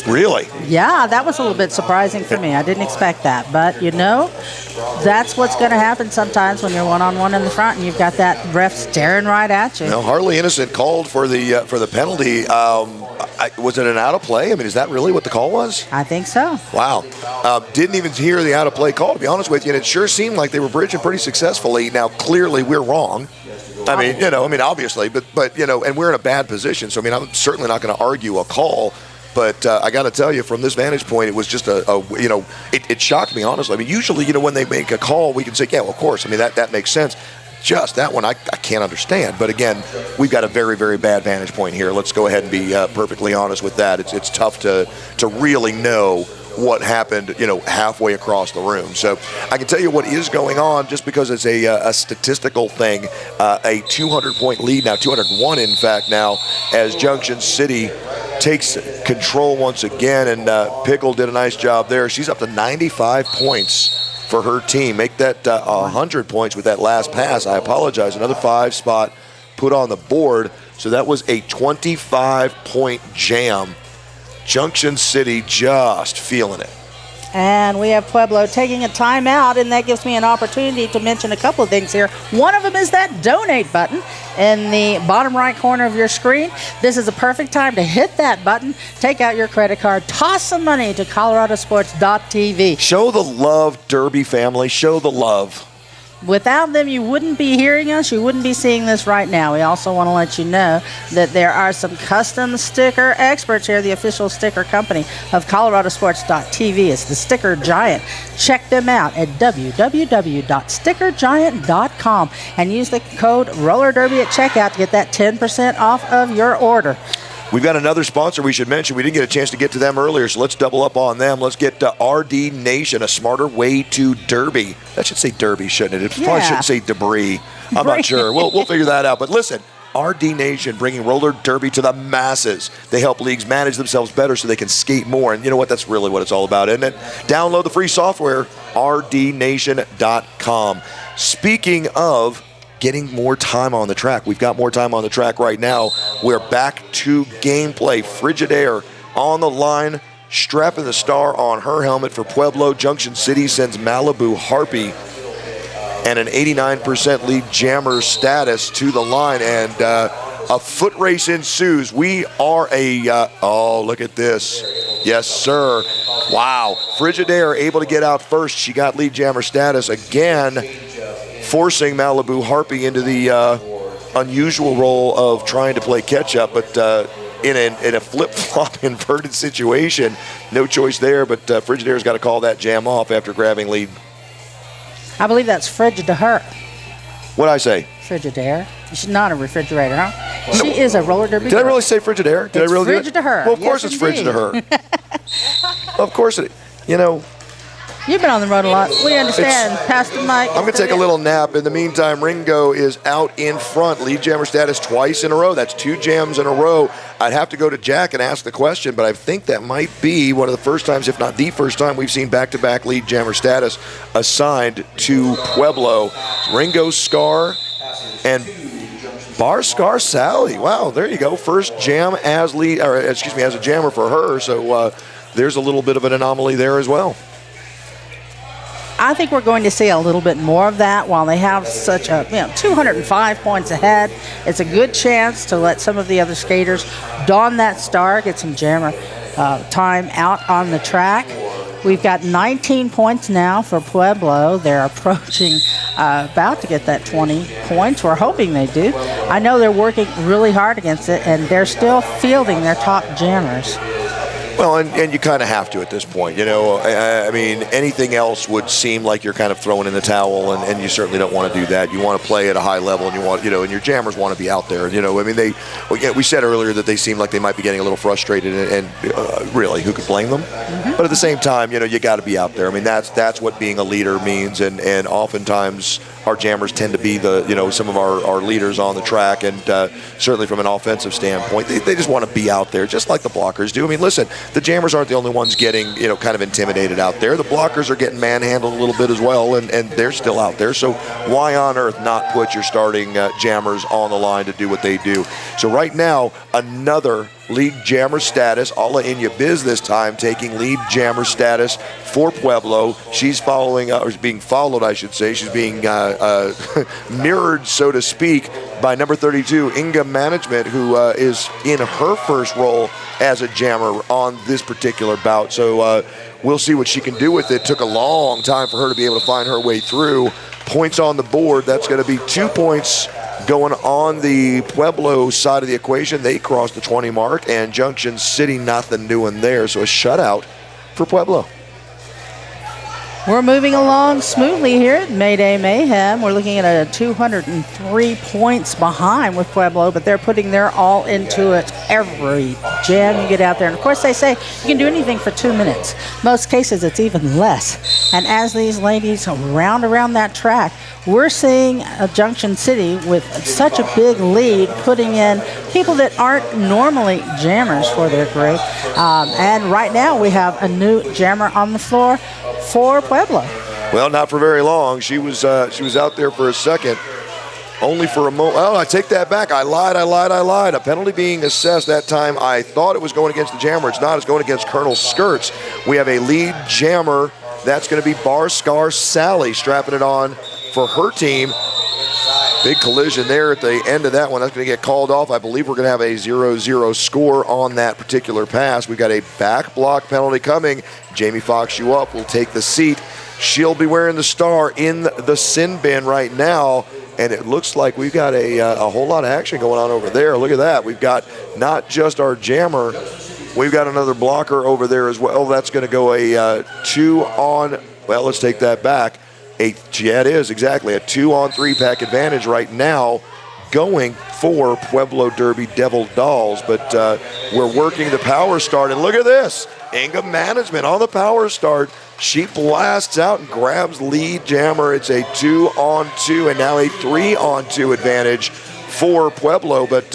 Really? Yeah, that was a little bit surprising for me. I didn't expect that. But, you know, that's what's going to happen sometimes when you're one-on-one in the front and you've got that ref staring right at you. No, Harley Innocent called for the penalty. Was it an out of play? I mean, is that really what the call was? I think so. Wow. Didn't even hear the out of play call, to be honest with you, and it sure seemed like they were bridging pretty successfully. Now, clearly, we're wrong. I mean, obviously, but you know, and we're in a bad position. So, I mean, I'm certainly not going to argue a call. But I got to tell you, from this vantage point, it was just it shocked me, honestly. I mean, usually, you know, when they make a call, we can say, yeah, well, of course. I mean, that makes sense. Just that one, I can't understand. But again, we've got a very, very bad vantage point here. Let's go ahead and be perfectly honest with that. It's tough to really know what happened, you know, halfway across the room. So I can tell you what is going on, just because it's a statistical thing. A 200-point lead now, 201 in fact now, as Junction City takes control once again, and Pickle did a nice job there. She's up to 95 points for her team. Make that 100 points with that last pass. I apologize. Another 5 spot put on the board. So that was a 25-point jam. Junction City just feeling it. And we have Pueblo taking a timeout, and that gives me an opportunity to mention a couple of things here. One of them is that donate button in the bottom right corner of your screen. This is a perfect time to hit that button, take out your credit card, toss some money to ColoradoSports.TV. Show the love, Derby family. Show the love. Without them, you wouldn't be hearing us. You wouldn't be seeing this right now. We also want to let you know that there are some custom sticker experts here, the official sticker company of ColoradoSports.TV. It's the Sticker Giant. Check them out at www.stickergiant.com and use the code RollerDerby at checkout to get that 10% off of your order. We've got another sponsor we should mention. We didn't get a chance to get to them earlier, so let's double up on them. Let's get RD Nation, a smarter way to Derby. That should say Derby, shouldn't it? It probably shouldn't say debris. I'm not sure. We'll figure that out. But listen, RD Nation bringing roller derby to the masses. They help leagues manage themselves better so they can skate more. And you know what? That's really what it's all about, isn't it? Download the free software, rdnation.com. Speaking of getting more time on the track, we've got more time on the track right now. We're back to gameplay. Frigidaire on the line, strapping the star on her helmet for Pueblo. Junction City sends Malibu Harpy and an 89% lead jammer status to the line, and a foot race ensues. We are oh, look at this. Yes, sir. Wow. Frigidaire able to get out first. She got lead jammer status again, forcing Malibu Harpy into the unusual role of trying to play catch-up, but in a flip-flop inverted situation. No choice there, but Frigidaire's got to call that jam off after grabbing lead. I believe that's Frigidaire. What'd I say? Frigidaire. She's not a refrigerator, huh? No. She is a roller derby. Did I really say Frigidaire? Did Frigidaire. Well, of course it's Frigidaire. Of course it. You know, You've been on the road a lot. We understand. Pastor Mike. I'm going to take a little nap. In the meantime, Ringo is out in front. Lead jammer status twice in a row. That's 2 jams in a row. I'd have to go to Jack and ask the question, but I think that might be one of the first times, if not the first time, we've seen back-to-back lead jammer status assigned to Pueblo. Ringo Scar and Bar Scar Sally. Wow, there you go. First jam as as a jammer for her. So there's a little bit of an anomaly there as well. I think we're going to see a little bit more of that while they have such a 205 points ahead. It's a good chance to let some of the other skaters don that star, get some jammer time out on the track. We've got 19 points now for Pueblo. They're approaching, about to get that 20 points. We're hoping they do. I know they're working really hard against it, and they're still fielding their top jammers. Well, and you kind of have to at this point. I mean, anything else would seem like you're kind of throwing in the towel, and you certainly don't want to do that. You want to play at a high level, and you want, and your jammers want to be out there. I mean, we said earlier that they seemed like they might be getting a little frustrated, and really, who could blame them? Mm-hmm. But at the same time, you got to be out there. I mean, that's what being a leader means, and oftentimes our jammers tend to be some of our leaders on the track, and certainly from an offensive standpoint, they just want to be out there, just like the blockers do. I mean, listen, the jammers aren't the only ones getting kind of intimidated out there. The blockers are getting manhandled a little bit as well, and they're still out there. So why on earth not put your starting jammers on the line to do what they do? So right now, another lead jammer status. Alla Inyabiz this time taking lead jammer status for Pueblo. She's being followed, I should say. She's being mirrored, so to speak, by number 32, Inga Management, who is in her first role as a jammer on this particular bout. So we'll see what she can do with it. Took a long time for her to be able to find her way through. Points on the board. That's going to be 2 points going on the Pueblo side of the equation. They crossed the 20 mark, and Junction City, nothing doing there. So a shutout for Pueblo. We're moving along smoothly here at Mayday Mayhem. We're looking at a 203 points behind with Pueblo, but they're putting their all into it every jam you get out there. And of course, they say you can do anything for 2 minutes. Most cases, it's even less. And as these ladies round around that track, we're seeing Junction City with such a big lead, putting in people that aren't normally jammers for their group. And right now, we have a new jammer on the floor for Pueblo. Well, not for very long. She was out there for a second, only for a moment. Oh, I take that back. I lied. A penalty being assessed that time. I thought it was going against the jammer. It's not. It's going against Colonel Skirts. We have a lead jammer. That's going to be Bar Scar Sally strapping it on for her team. Big collision there at the end of that one. That's going to get called off. I believe we're going to have a 0-0 score on that particular pass. We've got a back block penalty coming. Jamie Fox, you up, will take the seat. She'll be wearing the star in the sin bin right now, and it looks like we've got a whole lot of action going on over there. Look at that. We've got not just our jammer, we've got another blocker over there as well. That's going to go a 2-on, well, let's take that back. Yeah, it is, exactly. A 2-on-3 pack advantage right now going for Pueblo Derby Devil Dolls. But we're working the power start. And look at this. Inga Management on the power start. She blasts out and grabs lead jammer. It's a 2-on-2 and now a 3-on-2 advantage for Pueblo, but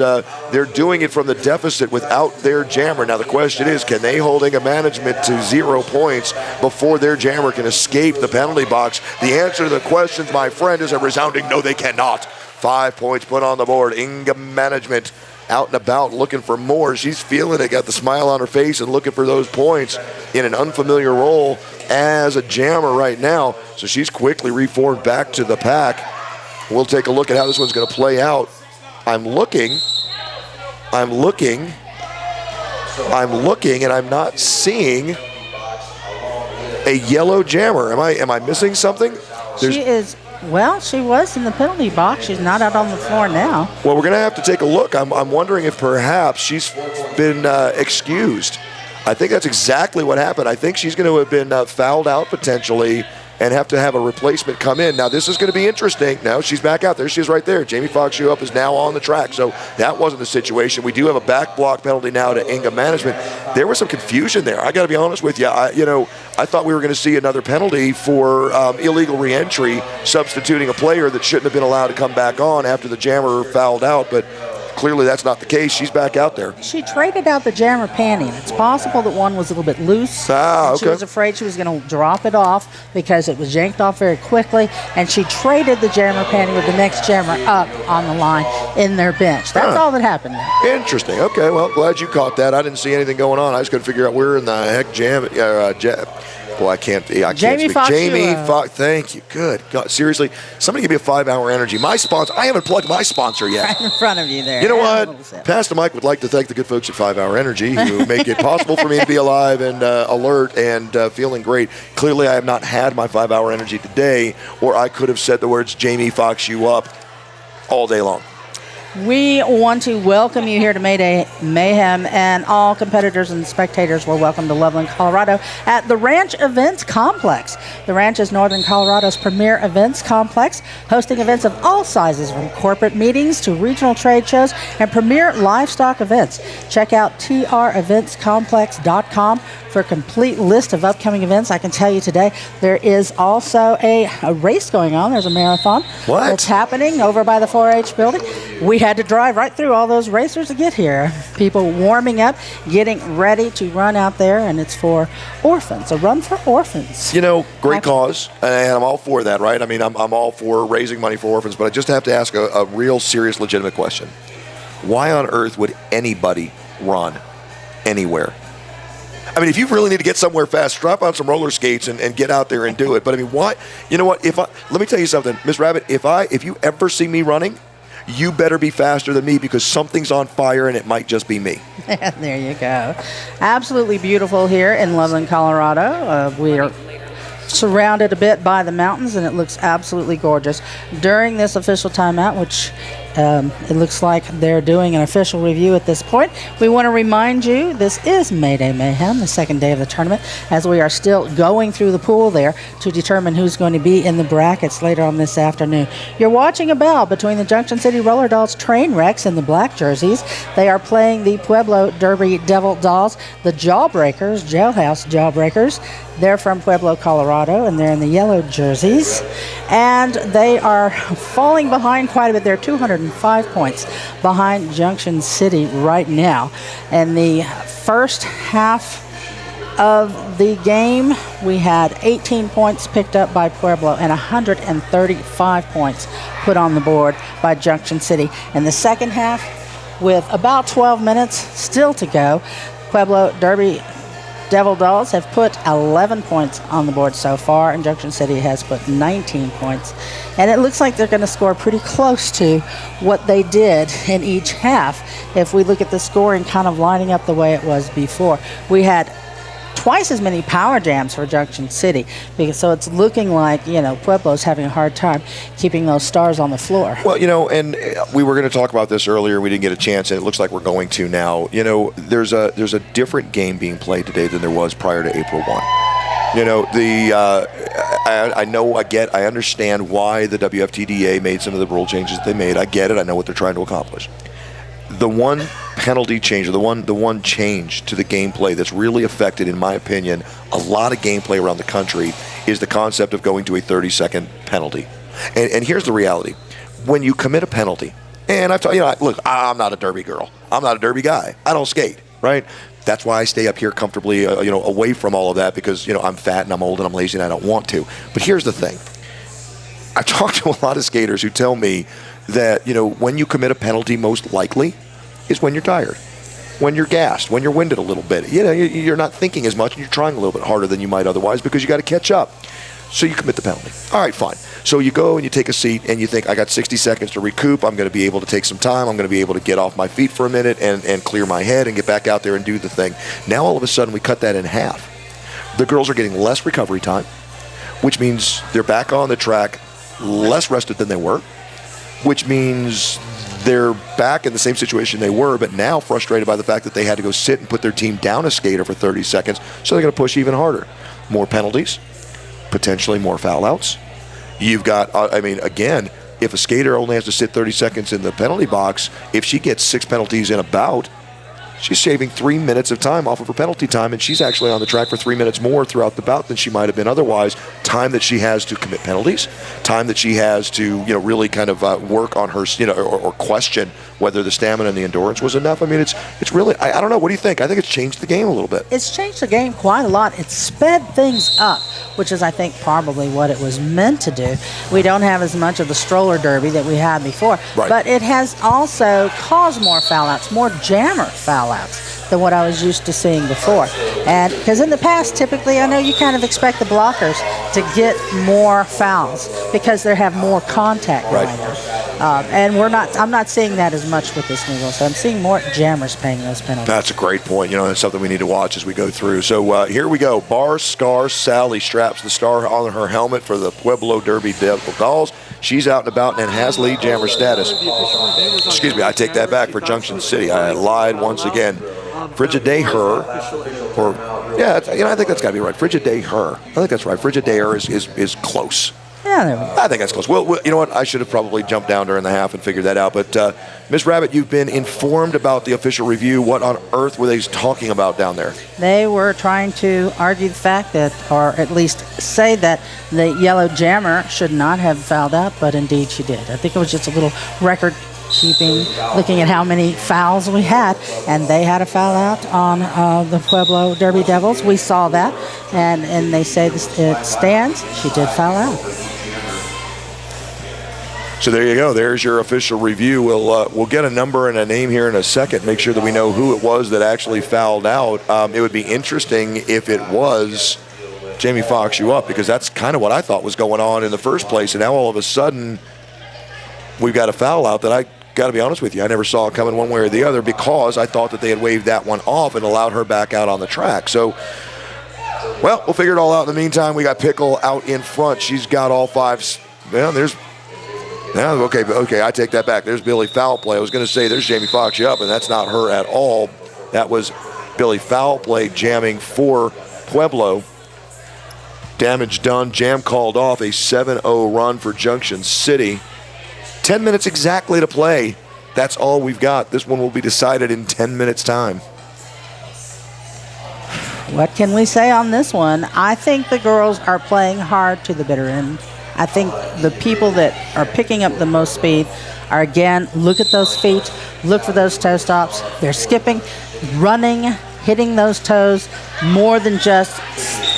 they're doing it from the deficit without their jammer. Now the question is, can they hold Inga Management to 0 points before their jammer can escape the penalty box? The answer to the questions, my friend, is a resounding no, they cannot. 5 points put on the board. Inga Management out and about looking for more. She's feeling it, got the smile on her face and looking for those points in an unfamiliar role as a jammer right now. So she's quickly reformed back to the pack. We'll take a look at how this one's going to play out. I'm looking, and I'm not seeing a yellow jammer. Am I missing something? She was in the penalty box. She's not out on the floor now. Well, we're going to have to take a look. I'm wondering if perhaps she's been excused. I think that's exactly what happened. I think she's going to have been fouled out potentially and have to have a replacement come in. Now, this is going to be interesting. Now, she's back out there. She's right there. Jamie Fox-Schuop is now on the track. So that wasn't the situation. We do have a back block penalty now to Inga Management. There was some confusion there. I got to be honest with you. I thought we were going to see another penalty for illegal reentry, substituting a player that shouldn't have been allowed to come back on after the jammer fouled out, but clearly that's not the case. She's back out there. She traded out the jammer panty. It's possible that one was a little bit loose. Okay. She was afraid she was going to drop it off because it was yanked off very quickly, and she traded the jammer panty with the next jammer up on the line in their bench. That's all that happened there. Interesting. Okay, well, glad you caught that. I didn't see anything going on. I just couldn't figure out where in the heck Boy, I can't Jamie speak. Jamie Fox, thank you. Good God, seriously, somebody give me a 5-hour energy. My sponsor, I haven't plugged my sponsor yet. Right in front of you there. You know what? Pastor Mike would like to thank the good folks at 5-Hour Energy who make it possible for me to be alive and alert and feeling great. Clearly, I have not had my 5-Hour Energy today, or I could have said the words Jamie Fox you up all day long. We want to welcome you here to Mayday Mayhem, and all competitors and spectators were welcome to Loveland, Colorado at the Ranch Events Complex. The Ranch is Northern Colorado's premier events complex, hosting events of all sizes, from corporate meetings to regional trade shows and premier livestock events. Check out treventscomplex.com for a complete list of upcoming events. I can tell you today there is also a race going on. There's a marathon that's happening over by the 4-H building. We had to drive right through all those racers to get here. People warming up, getting ready to run out there, and it's for orphans, a run for orphans. You know, great cause, and I'm all for that, right? I mean, I'm all for raising money for orphans, but I just have to ask a real serious, legitimate question. Why on earth would anybody run anywhere? I mean, if you really need to get somewhere fast, strap on some roller skates and get out there and do it. But I mean, why? You know what? Let me tell you something, Miss Rabbit. If you ever see me running, you better be faster than me, because something's on fire and it might just be me. There you go. Absolutely beautiful here in Loveland, Colorado. We are surrounded a bit by the mountains, and it looks absolutely gorgeous. During this official timeout, which it looks like they're doing an official review at this point, we want to remind you this is Mayday Mayhem, the second day of the tournament, as we are still going through the pool there to determine who's going to be in the brackets later on this afternoon. You're watching a battle between the Junction City Roller Dolls Train Wrecks in the black jerseys. They are playing the Pueblo Derby Devil Dolls, the Jawbreakers, Jailhouse Jawbreakers. They're from Pueblo, Colorado, and they're in the yellow jerseys. And they are falling behind quite a bit. They're 205 points behind Junction City right now. In the first half of the game, we had 18 points picked up by Pueblo and 135 points put on the board by Junction City. In the second half, with about 12 minutes still to go, Pueblo Derby Devil Dolls have put 11 points on the board so far, and Junction City has put 19 points. And it looks like they're going to score pretty close to what they did in each half. If we look at the scoring kind of lining up the way it was before, we had twice as many power jams for Junction City, so it's looking like, Pueblo's having a hard time keeping those stars on the floor. Well, and we were going to talk about this earlier. We didn't get a chance, and it looks like we're going to now. There's a different game being played today than there was prior to April 1. I understand why the WFTDA made some of the rule changes they made. I get it. I know what they're trying to accomplish. The one penalty change, or the one change to the gameplay that's really affected, in my opinion, a lot of gameplay around the country is the concept of going to a 30-second penalty. And here's the reality. When you commit a penalty, and I've told look, I'm not a derby girl. I'm not a derby guy. I don't skate, right? That's why I stay up here comfortably, away from all of that, because, I'm fat and I'm old and I'm lazy and I don't want to. But here's the thing. I've talked to a lot of skaters who tell me that, when you commit a penalty, most likely is when you're tired, when you're gassed, when you're winded a little bit. You're not thinking as much and you're trying a little bit harder than you might otherwise because you got to catch up. So you commit the penalty. All right, fine. So you go and you take a seat and you think, I got 60 seconds to recoup. I'm going to be able to take some time. I'm going to be able to get off my feet for a minute and clear my head and get back out there and do the thing. Now all of a sudden we cut that in half. The girls are getting less recovery time, which means they're back on the track less rested than they were, which means they're back in the same situation they were, but now frustrated by the fact that they had to go sit and put their team down a skater for 30 seconds, so they're going to push even harder. More penalties, potentially more foul outs. You've got, again, if a skater only has to sit 30 seconds in the penalty box, if she gets 6 penalties in a bout, she's shaving 3 minutes of time off of her penalty time, and she's actually on the track for 3 minutes more throughout the bout than she might have been otherwise. Time that she has to commit penalties, time that she has to, really kind of work on her, or question whether the stamina and the endurance was enough. I mean, it's really, I don't know. What do you think? I think it's changed the game a little bit. It's changed the game quite a lot. It's sped things up, which is, I think, probably what it was meant to do. We don't have as much of the stroller derby that we had before, right. But it has also caused more foul outs, more jammer foul outs than what I was used to seeing before. And because in the past, typically, I know you kind of expect the blockers to get more fouls because they have more contact going on. And I'm not seeing that as much with this new rule. So I'm seeing more jammers paying those penalties. That's a great point. That's something we need to watch as we go through. So here we go. Bar Scar Sally straps the star on her helmet for the Pueblo Derby Devil Dolls. She's out and about and has lead jammer status. Excuse me, I take that back for Junction City. I lied once again. Frigidaire her, I think that's got to be right. Frigidaire her. I think that's right. Frigidaire is close. Yeah, there we go. I think that's close. Well, you know what? I should have probably jumped down during the half and figured that out. But, Ms. Rabbit, you've been informed about the official review. What on earth were they talking about down there? They were trying to argue the fact that, or at least say that the yellow jammer should not have fouled out, but indeed she did. I think it was just a little record keeping, looking at how many fouls we had, and they had a foul out on the Pueblo Derby Devils. We saw that, and they say it stands. She did foul out. So there you go. There's your official review. We'll get a number and a name here in a second. Make sure that we know who it was that actually fouled out. It would be interesting if it was Jamie Foxx you up, because that's kind of what I thought was going on in the first place, and now all of a sudden we've got a foul out that I got to be honest with you, I never saw it coming one way or the other, because I thought that they had waved that one off and allowed her back out on the track. So, well, we'll figure it all out. In the meantime, we got Pickle out in front. She's got all 5. Okay, I take that back. There's Billy Foul Play. I was going to say there's Jamie Foxx up, and that's not her at all. That was Billy Foul Play jamming for Pueblo. Damage done. Jam called off. A 7-0 run for Junction City. 10 minutes exactly to play. That's all we've got. This one will be decided in 10 minutes' time. What can we say on this one? I think the girls are playing hard to the bitter end. I think the people that are picking up the most speed are, again, look at those feet, look for those toe stops. They're skipping, running, hitting those toes more than just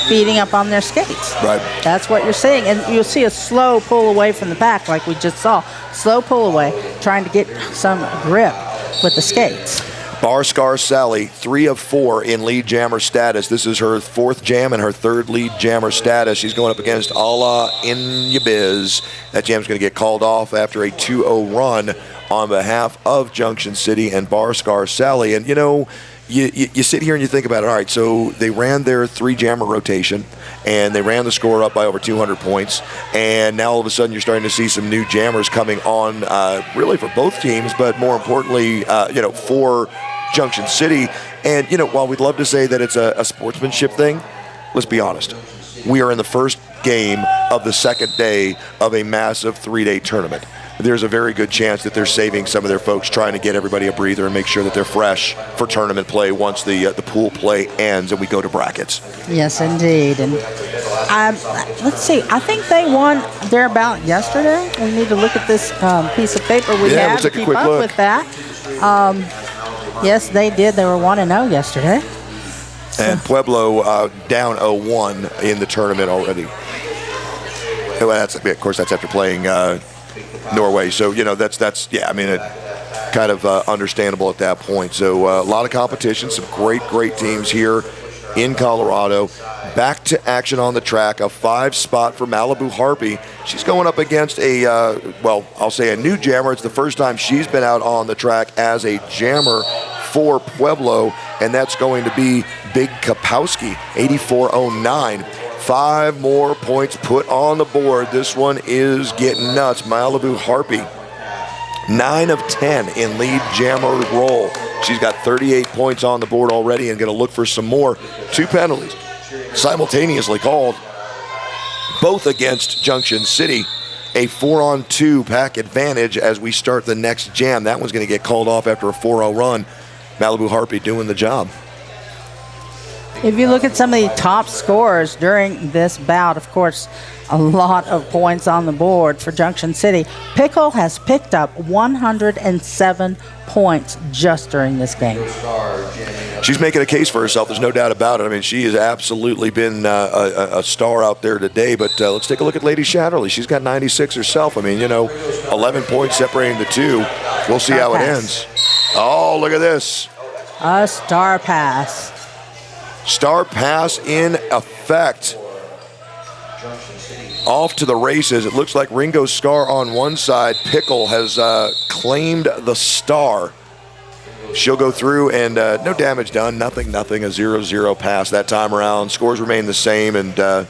speeding up on their skates. Right. That's what you're seeing. And you'll see a slow pull away from the pack like we just saw. Slow pull away, trying to get some grip with the skates. Bar Scar Sally, 3 of 4 in lead jammer status. This is her 4th jam and her 3rd lead jammer status. She's going up against Ala Inyabiz. That jam's going to get called off after a 2-0 run on behalf of Junction City and Bar Scar Sally. And, you sit here and you think about it. All right, so they ran their 3-jammer rotation, and they ran the score up by over 200 points. And now all of a sudden you're starting to see some new jammers coming on, really for both teams, but more importantly, for Junction City. And, while we'd love to say that it's a sportsmanship thing, let's be honest. We are in the first game of the second day of a massive 3-day tournament. There's a very good chance that they're saving some of their folks, trying to get everybody a breather and make sure that they're fresh for tournament play once the pool play ends and we go to brackets. Yes, indeed. And let's see. I think they won their bout yesterday. We need to look at this piece of paper we have to keep up with that. Yes, they did. They were 1-0 yesterday. And Pueblo down 0-1 in the tournament already. Well, of course, that's after playing Norway. So, that's kind of understandable at that point. So a lot of competition, some great teams here in Colorado. Back to action on the track, a 5 spot for Malibu Harpy. She's going up against I'll say a new jammer. It's the first time she's been out on the track as a jammer for Pueblo, and that's going to be Big Kapowski, 84.09. 5 more points put on the board. This one is getting nuts. Malibu Harpy, 9 of 10 in lead jammer role. She's got 38 points on the board already and going to look for some more. 2 penalties simultaneously called. both against Junction City. A 4-on-2 pack advantage as we start the next jam. That one's going to get called off after a 4-0 run. Malibu Harpy doing the job. If you look at some of the top scores during this bout, of course, a lot of points on the board for Junction City. Pickle has picked up 107 points just during this game. She's making a case for herself. There's no doubt about it. I mean, she has absolutely been a star out there today. But let's take a look at Lady Shatterly. She's got 96 herself. I mean, 11 points separating the two. We'll see how it ends. Oh, look at this. A star pass. Star pass in effect. Off to the races. It looks like Ringo Scar on one side. Pickle has claimed the star. She'll go through and no damage done. Nothing. A 0-0 pass that time around. Scores remain the same. And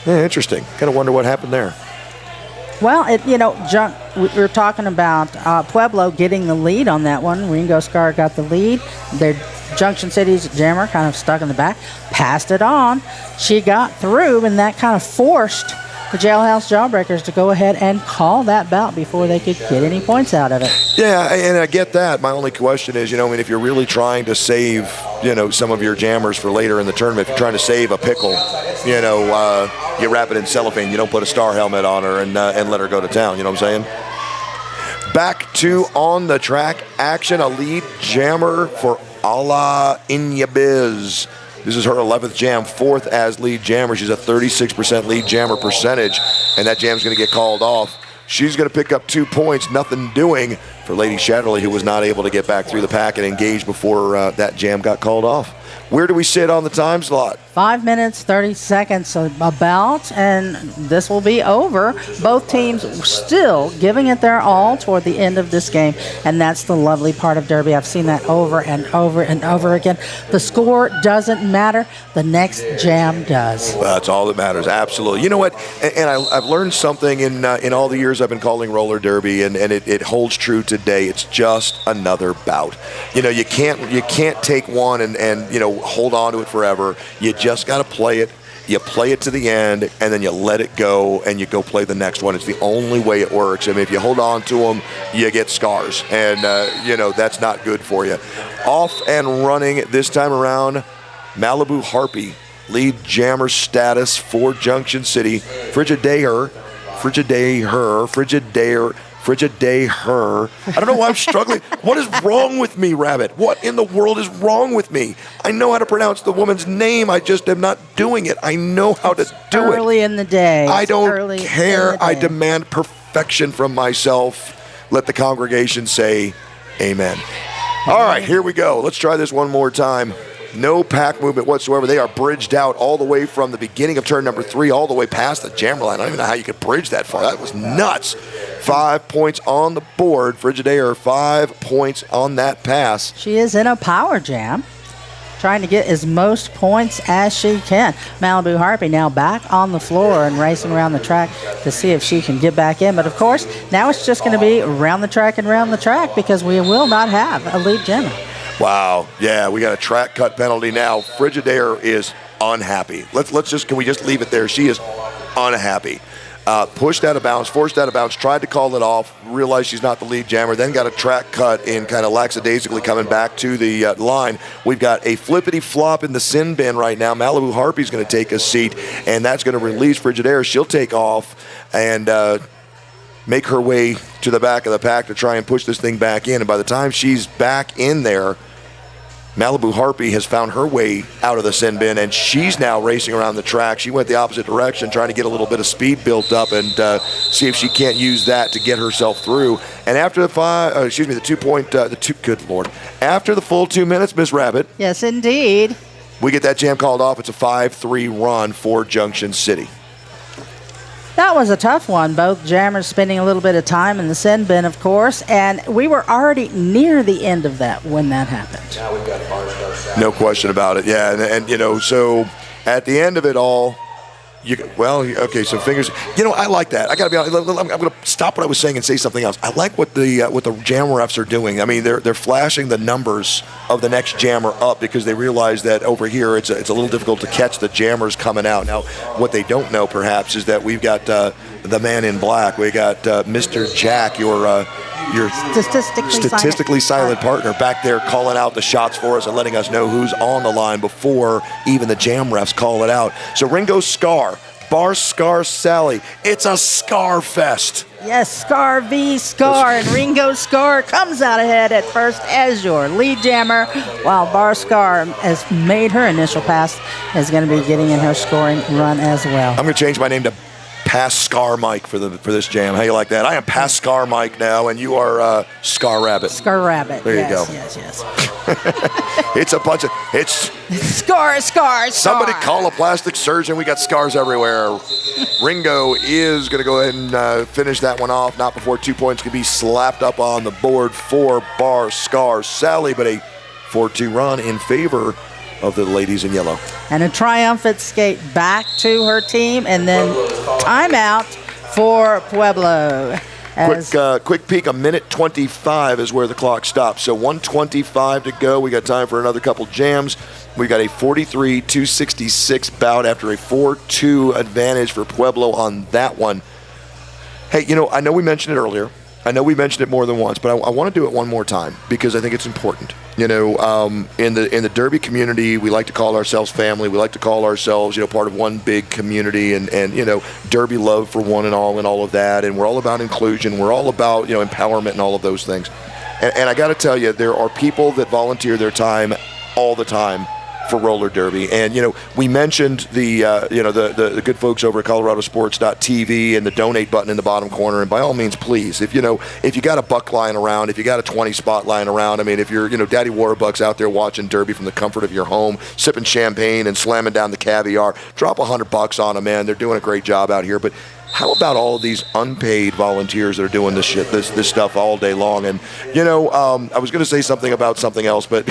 interesting. Kind of wonder what happened there. Well, we were talking about Pueblo getting the lead on that one. Ringo Scar got the lead. Their Junction City's jammer kind of stuck in the back, passed it on. She got through, and that kind of forced the Jailhouse Jawbreakers to go ahead and call that bout before they could get any points out of it. Yeah, and I get that. My only question is, if you're really trying to save, some of your jammers for later in the tournament, if you're trying to save a Pickle, you wrap it in cellophane. You don't put a star helmet on her and let her go to town. You know what I'm saying? Back to on the track action. A lead jammer for Ala Inyabiz. This is her 11th jam, 4th as lead jammer. She's a 36% lead jammer percentage, and that jam's going to get called off. She's going to pick up 2 points, nothing doing for Lady Shatterly, who was not able to get back through the pack and engage before that jam got called off. Where do we sit on the time slot? 5 minutes, 30 seconds about, and this will be over. Both teams still giving it their all toward the end of this game, and that's the lovely part of Derby. I've seen that over and over and over again. The score doesn't matter. The next jam does. Well, that's all that matters, absolutely. You know what? And I've learned something in all the years I've been calling roller derby, and it holds true today. It's just another bout. You can't take one and hold on to it forever. You just got to play it. You play it to the end, and then you let it go, and you go play the next one. It's the only way it works. I mean, if you hold on to them, you get scars, and, that's not good for you. Off and running this time around, Malibu Harpy, lead jammer status for Junction City. Frigidaire. I don't know why I'm struggling. What is wrong with me, Rabbit? What in the world is wrong with me? I know how to pronounce the woman's name. I just am not doing it. I know how to do it. Early in the day. I don't care. I demand perfection from myself. Let the congregation say amen. All right, here we go. Let's try this one more time. No pack movement whatsoever. They are bridged out all the way from the beginning of turn number 3 all the way past the jammer line. I don't even know how you could bridge that far. That was nuts. 5 points on the board. Frigidaire, 5 points on that pass. She is in a power jam, trying to get as most points as she can. Malibu Harpy now back on the floor and racing around the track to see if she can get back in. But, of course, now it's just going to be around the track and around the track because we will not have a lead jammer. Wow. Yeah, we got a track cut penalty now. Frigidaire is unhappy. Can we just leave it there? She is unhappy. Pushed out of bounds, forced out of bounds, tried to call it off, realized she's not the lead jammer, then got a track cut in kind of lackadaisically coming back to the line. We've got a flippity flop in the sin bin right now. Malibu Harpy's going to take a seat, and that's going to release Frigidaire. She'll take off and make her way to the back of the pack to try and push this thing back in. And by the time she's back in there, Malibu Harpy has found her way out of the sin bin, and she's now racing around the track. She went the opposite direction, trying to get a little bit of speed built up and see if she can't use that to get herself through. And after after the full 2 minutes, Miss Rabbit. Yes, indeed. We get that jam called off. It's a 5-3 run for Junction City. That was a tough one. Both jammers spending a little bit of time in the sin bin, of course, and we were already near the end of that when that happened. Now we've got no question about it. Yeah, and so at the end of it all, Okay, so fingers. I like that. I got to be honest. I'm going to stop what I was saying and say something else. I like what the jam refs are doing. I mean, they're flashing the numbers of the next jammer up because they realize that over here it's a little difficult to catch the jammers coming out. Now, what they don't know perhaps is that we've got the man in black. We got Mr. Jack, your statistically silent partner, back there calling out the shots for us and letting us know who's on the line before even the jam refs call it out. So Ringo Scar, Bar Scar Sally. It's a Scar Fest. Yes, Scar v. Scar, and Ringo Scar comes out ahead at first as your lead jammer, while Bar Scar has made her initial pass, is going to be getting in her scoring run as well. I'm going to change my name to Pass Scar Mike for this jam. How you like that? I am Pass Scar Mike now, and you are Scar Rabbit. Scar Rabbit. There you go. Yes. It's a bunch of Scar. Somebody call a plastic surgeon. We got scars everywhere. Ringo is going to go ahead and finish that one off. Not before 2 points can be slapped up on the board for Bar Scar Sally, but a 4-2 run in favor of the ladies in yellow. And a triumphant skate back to her team, and then timeout for Pueblo. Quick peek, 1:25 is where the clock stops. So 1:25 to go. We got time for another couple jams. We got a 43-266 bout after a 4-2 advantage for Pueblo on that one. Hey, I know we mentioned it earlier. I know we mentioned it more than once, but I want to do it one more time because I think it's important. In the Derby community, we like to call ourselves family. We like to call ourselves, part of one big community, and Derby love for one and all of that. And we're all about inclusion. We're all about empowerment and all of those things. And I got to tell you, there are people that volunteer their time all the time for roller derby. And we mentioned the good folks over at ColoradoSports.TV and the donate button in the bottom corner. And by all means, please, if you got a buck lying around, if you got a 20 spot lying around, I mean, if you're Daddy Warbucks out there watching derby from the comfort of your home, sipping champagne and slamming down the caviar, drop $100 on them, man. They're doing a great job out here. But how about all of these unpaid volunteers that are doing this stuff all day long? And, I was going to say something about something else, but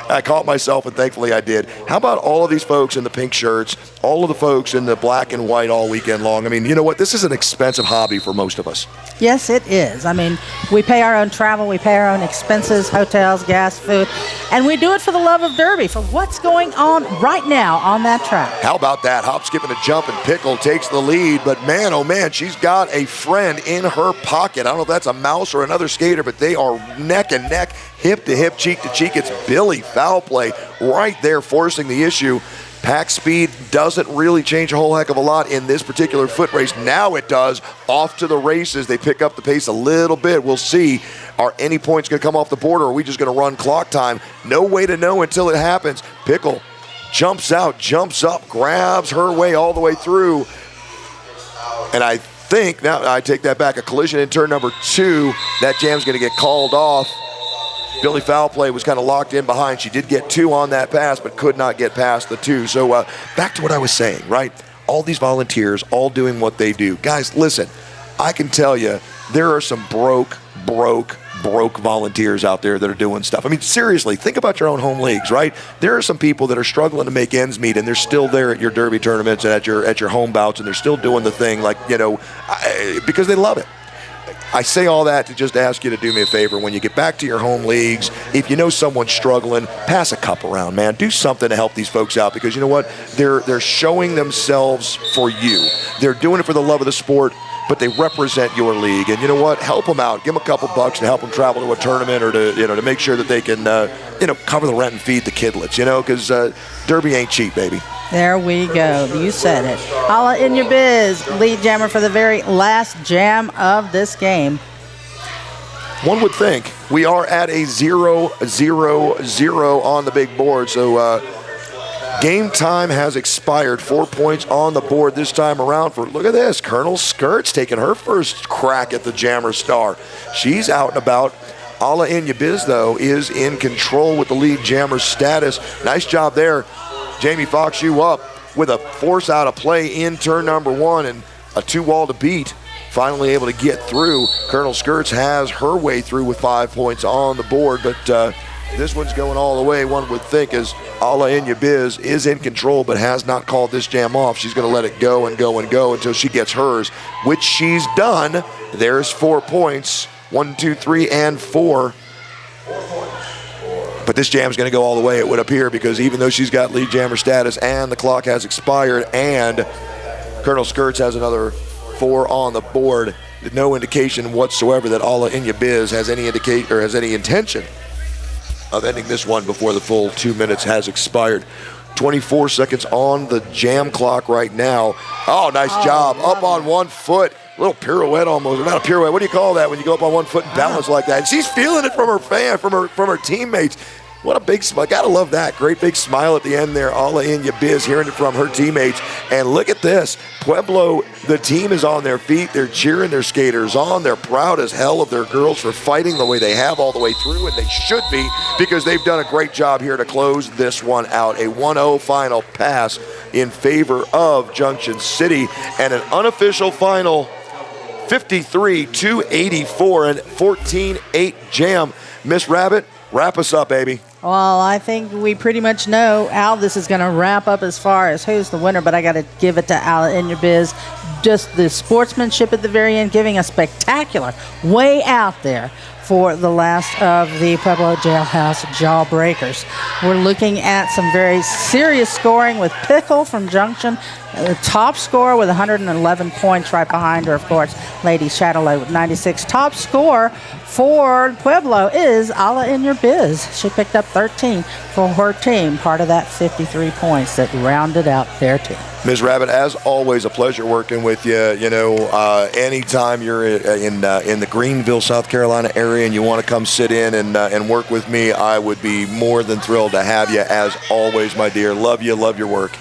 I caught myself, and thankfully I did. How about all of these folks in the pink shirts, all of the folks in the black and white all weekend long? I mean, you know what? This is an expensive hobby for most of us. Yes, it is. I mean, we pay our own travel, we pay our own expenses, hotels, gas, food, and we do it for the love of derby, for what's going on right now on that track. How about that? Hop, skip, and a jump, and Pickle takes the lead, but man, oh man, she's got a friend in her pocket. I don't know if that's a mouse or another skater, but they are neck and neck, hip to hip, cheek to cheek. It's Billy Foul Play right there forcing the issue. Pack speed doesn't really change a whole heck of a lot in this particular foot race. Now it does. Off to the races. They pick up the pace a little bit. We'll see. Are any points going to come off the board, or are we just going to run clock time? No way to know until it happens. Pickle jumps out, jumps up, grabs her way all the way through. And I think, now I take that back, a collision in turn number 2. That jam's going to get called off. Billy Foul Play was kind of locked in behind. She did get 2 on that pass, but could not get past the 2. So back to what I was saying, right? All these volunteers, all doing what they do. Guys, listen, I can tell you there are some broke volunteers out there that are doing stuff. I mean, seriously, think about your own home leagues, right? There are some people that are struggling to make ends meet, and they're still there at your derby tournaments and at your home bouts, and they're still doing the thing, because they love it. I say all that to just ask you to do me a favor. When you get back to your home leagues, if you know someone's struggling, pass a cup around, man. Do something to help these folks out, because you know what? They're showing themselves for you. They're doing it for the love of the sport, but they represent your league. And you know what? Help them out. Give them a couple bucks to help them travel to a tournament, or to make sure that they can cover the rent and feed the kidlets, because derby ain't cheap, baby. There we go. You said it. Holla in your biz. Lead jammer for the very last jam of this game. One would think we are at a 0-0-0 on the big board. So game time has expired. 4 points on the board this time around for, look at this, Colonel Skirts taking her first crack at the Jammer Star. She's out and about. Alla Inyabiz, though, is in control with the lead jammer status. Nice job there. Jamie Fox, you up with a force out of play in turn number 1 and a 2-wall to beat. Finally able to get through. Colonel Skirts has her way through with 5 points on the board, but This one's going all the way, one would think, as Ala Inya Biz is in control but has not called this jam off. She's going to let it go and go and go until she gets hers, which she's done. There's 4 points. 1, 2, 3, and 4. But this jam's going to go all the way, it would appear, because even though she's got lead jammer status and the clock has expired and Colonel Skirts has another 4 on the board, no indication whatsoever that Ala Inya Biz has any intention of ending this one before the full 2 minutes has expired. 24 seconds on the jam clock right now. Oh, nice job. Up on 1 foot. Little pirouette almost. Not a pirouette. What do you call that when you go up on 1 foot and balance like that? And she's feeling it from her teammates. What a big smile. Gotta love that. Great big smile at the end there. Ala Inya Biz hearing it from her teammates. And look at this. Pueblo, the team is on their feet. They're cheering their skaters on. They're proud as hell of their girls for fighting the way they have all the way through, and they should be, because they've done a great job here to close this one out. A 1-0 final pass in favor of Junction City, and an unofficial final 53-84 and 14-8 jam. Miss Rabbit, wrap us up, baby. Well, I think we pretty much know how this is going to wrap up as far as who's the winner, but I got to give it to Ala Inya Biz. Just the sportsmanship at the very end, giving a spectacular way out there for the last of the Pueblo Jailhouse Jawbreakers. We're looking at some very serious scoring with Pickle from Junction, the top scorer with 111 points. Right behind her, of course, Lady Chatelaine with 96. Top score for Pueblo is Ala Inya Biz. She picked up 13 for her team, part of that 53 points that rounded out their team. Ms. Rabbit, as always, a pleasure working with you. You know, anytime you're in the Greenville, South Carolina area and you want to come sit in and work with me, I would be more than thrilled to have you, as always, my dear. Love you, love your work.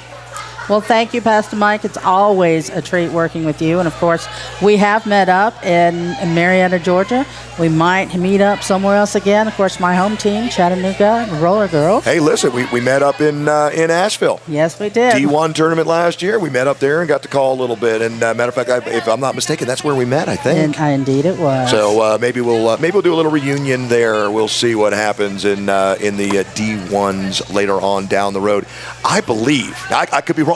Well, thank you, Pastor Mike. It's always a treat working with you. And, of course, we have met up in Marietta, Georgia. We might meet up somewhere else again. Of course, my home team, Chattanooga Roller Girls. Hey, listen, we met up in Asheville. Yes, we did. D1 tournament last year. We met up there and got to call a little bit. And matter of fact, if I'm not mistaken, that's where we met, I think. Indeed it was. So maybe we'll do a little reunion there. We'll see what happens in the D1s later on down the road. I believe, I could be wrong.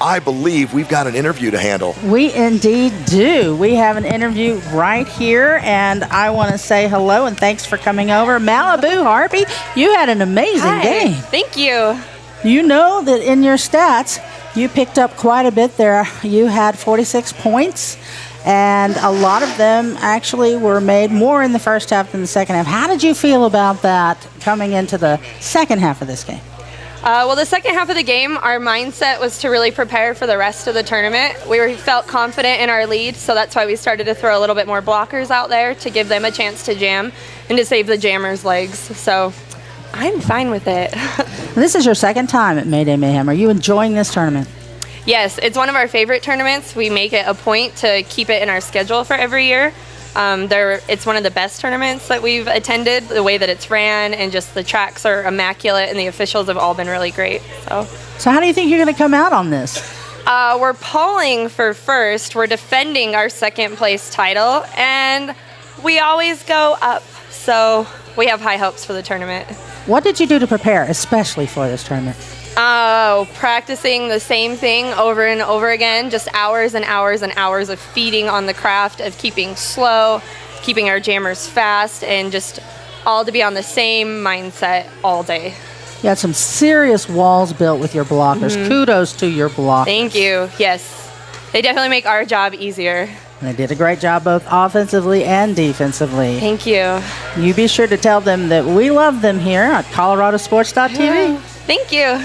I believe we've got an interview to handle. We indeed do. We have an interview right here, and I want to say hello and thanks for coming over. Malibu Harpy, you had an amazing game. Thank you. You know that in your stats, you picked up quite a bit there. You had 46 points, and a lot of them actually were made more in the first half than the second half. How did you feel about that coming into the second half of this game? Well, the second half of the game, our mindset was to really prepare for the rest of the tournament. We felt confident in our lead, so that's why we started to throw a little bit more blockers out there to give them a chance to jam and to save the jammers' legs. So I'm fine with it. This is your second time at Mayday Mayhem. Are you enjoying this tournament? Yes, it's one of our favorite tournaments. We make it a point to keep it in our schedule for every year. It's one of the best tournaments that we've attended, the way that it's ran, and just the tracks are immaculate, and the officials have all been really great. So how do you think you're going to come out on this? We're polling for first. We're defending our second place title, and we always go up. So we have high hopes for the tournament. What did you do to prepare, especially for this tournament? Practicing the same thing over and over again, just hours and hours and hours of feeding on the craft of keeping slow, keeping our jammers fast, and just all to be on the same mindset all day. You had some serious walls built with your blockers. Mm-hmm. Kudos to your blockers. Thank you. Yes. They definitely make our job easier. And they did a great job both offensively and defensively. Thank you. You be sure to tell them that we love them here at ColoradoSports.TV. Thank you.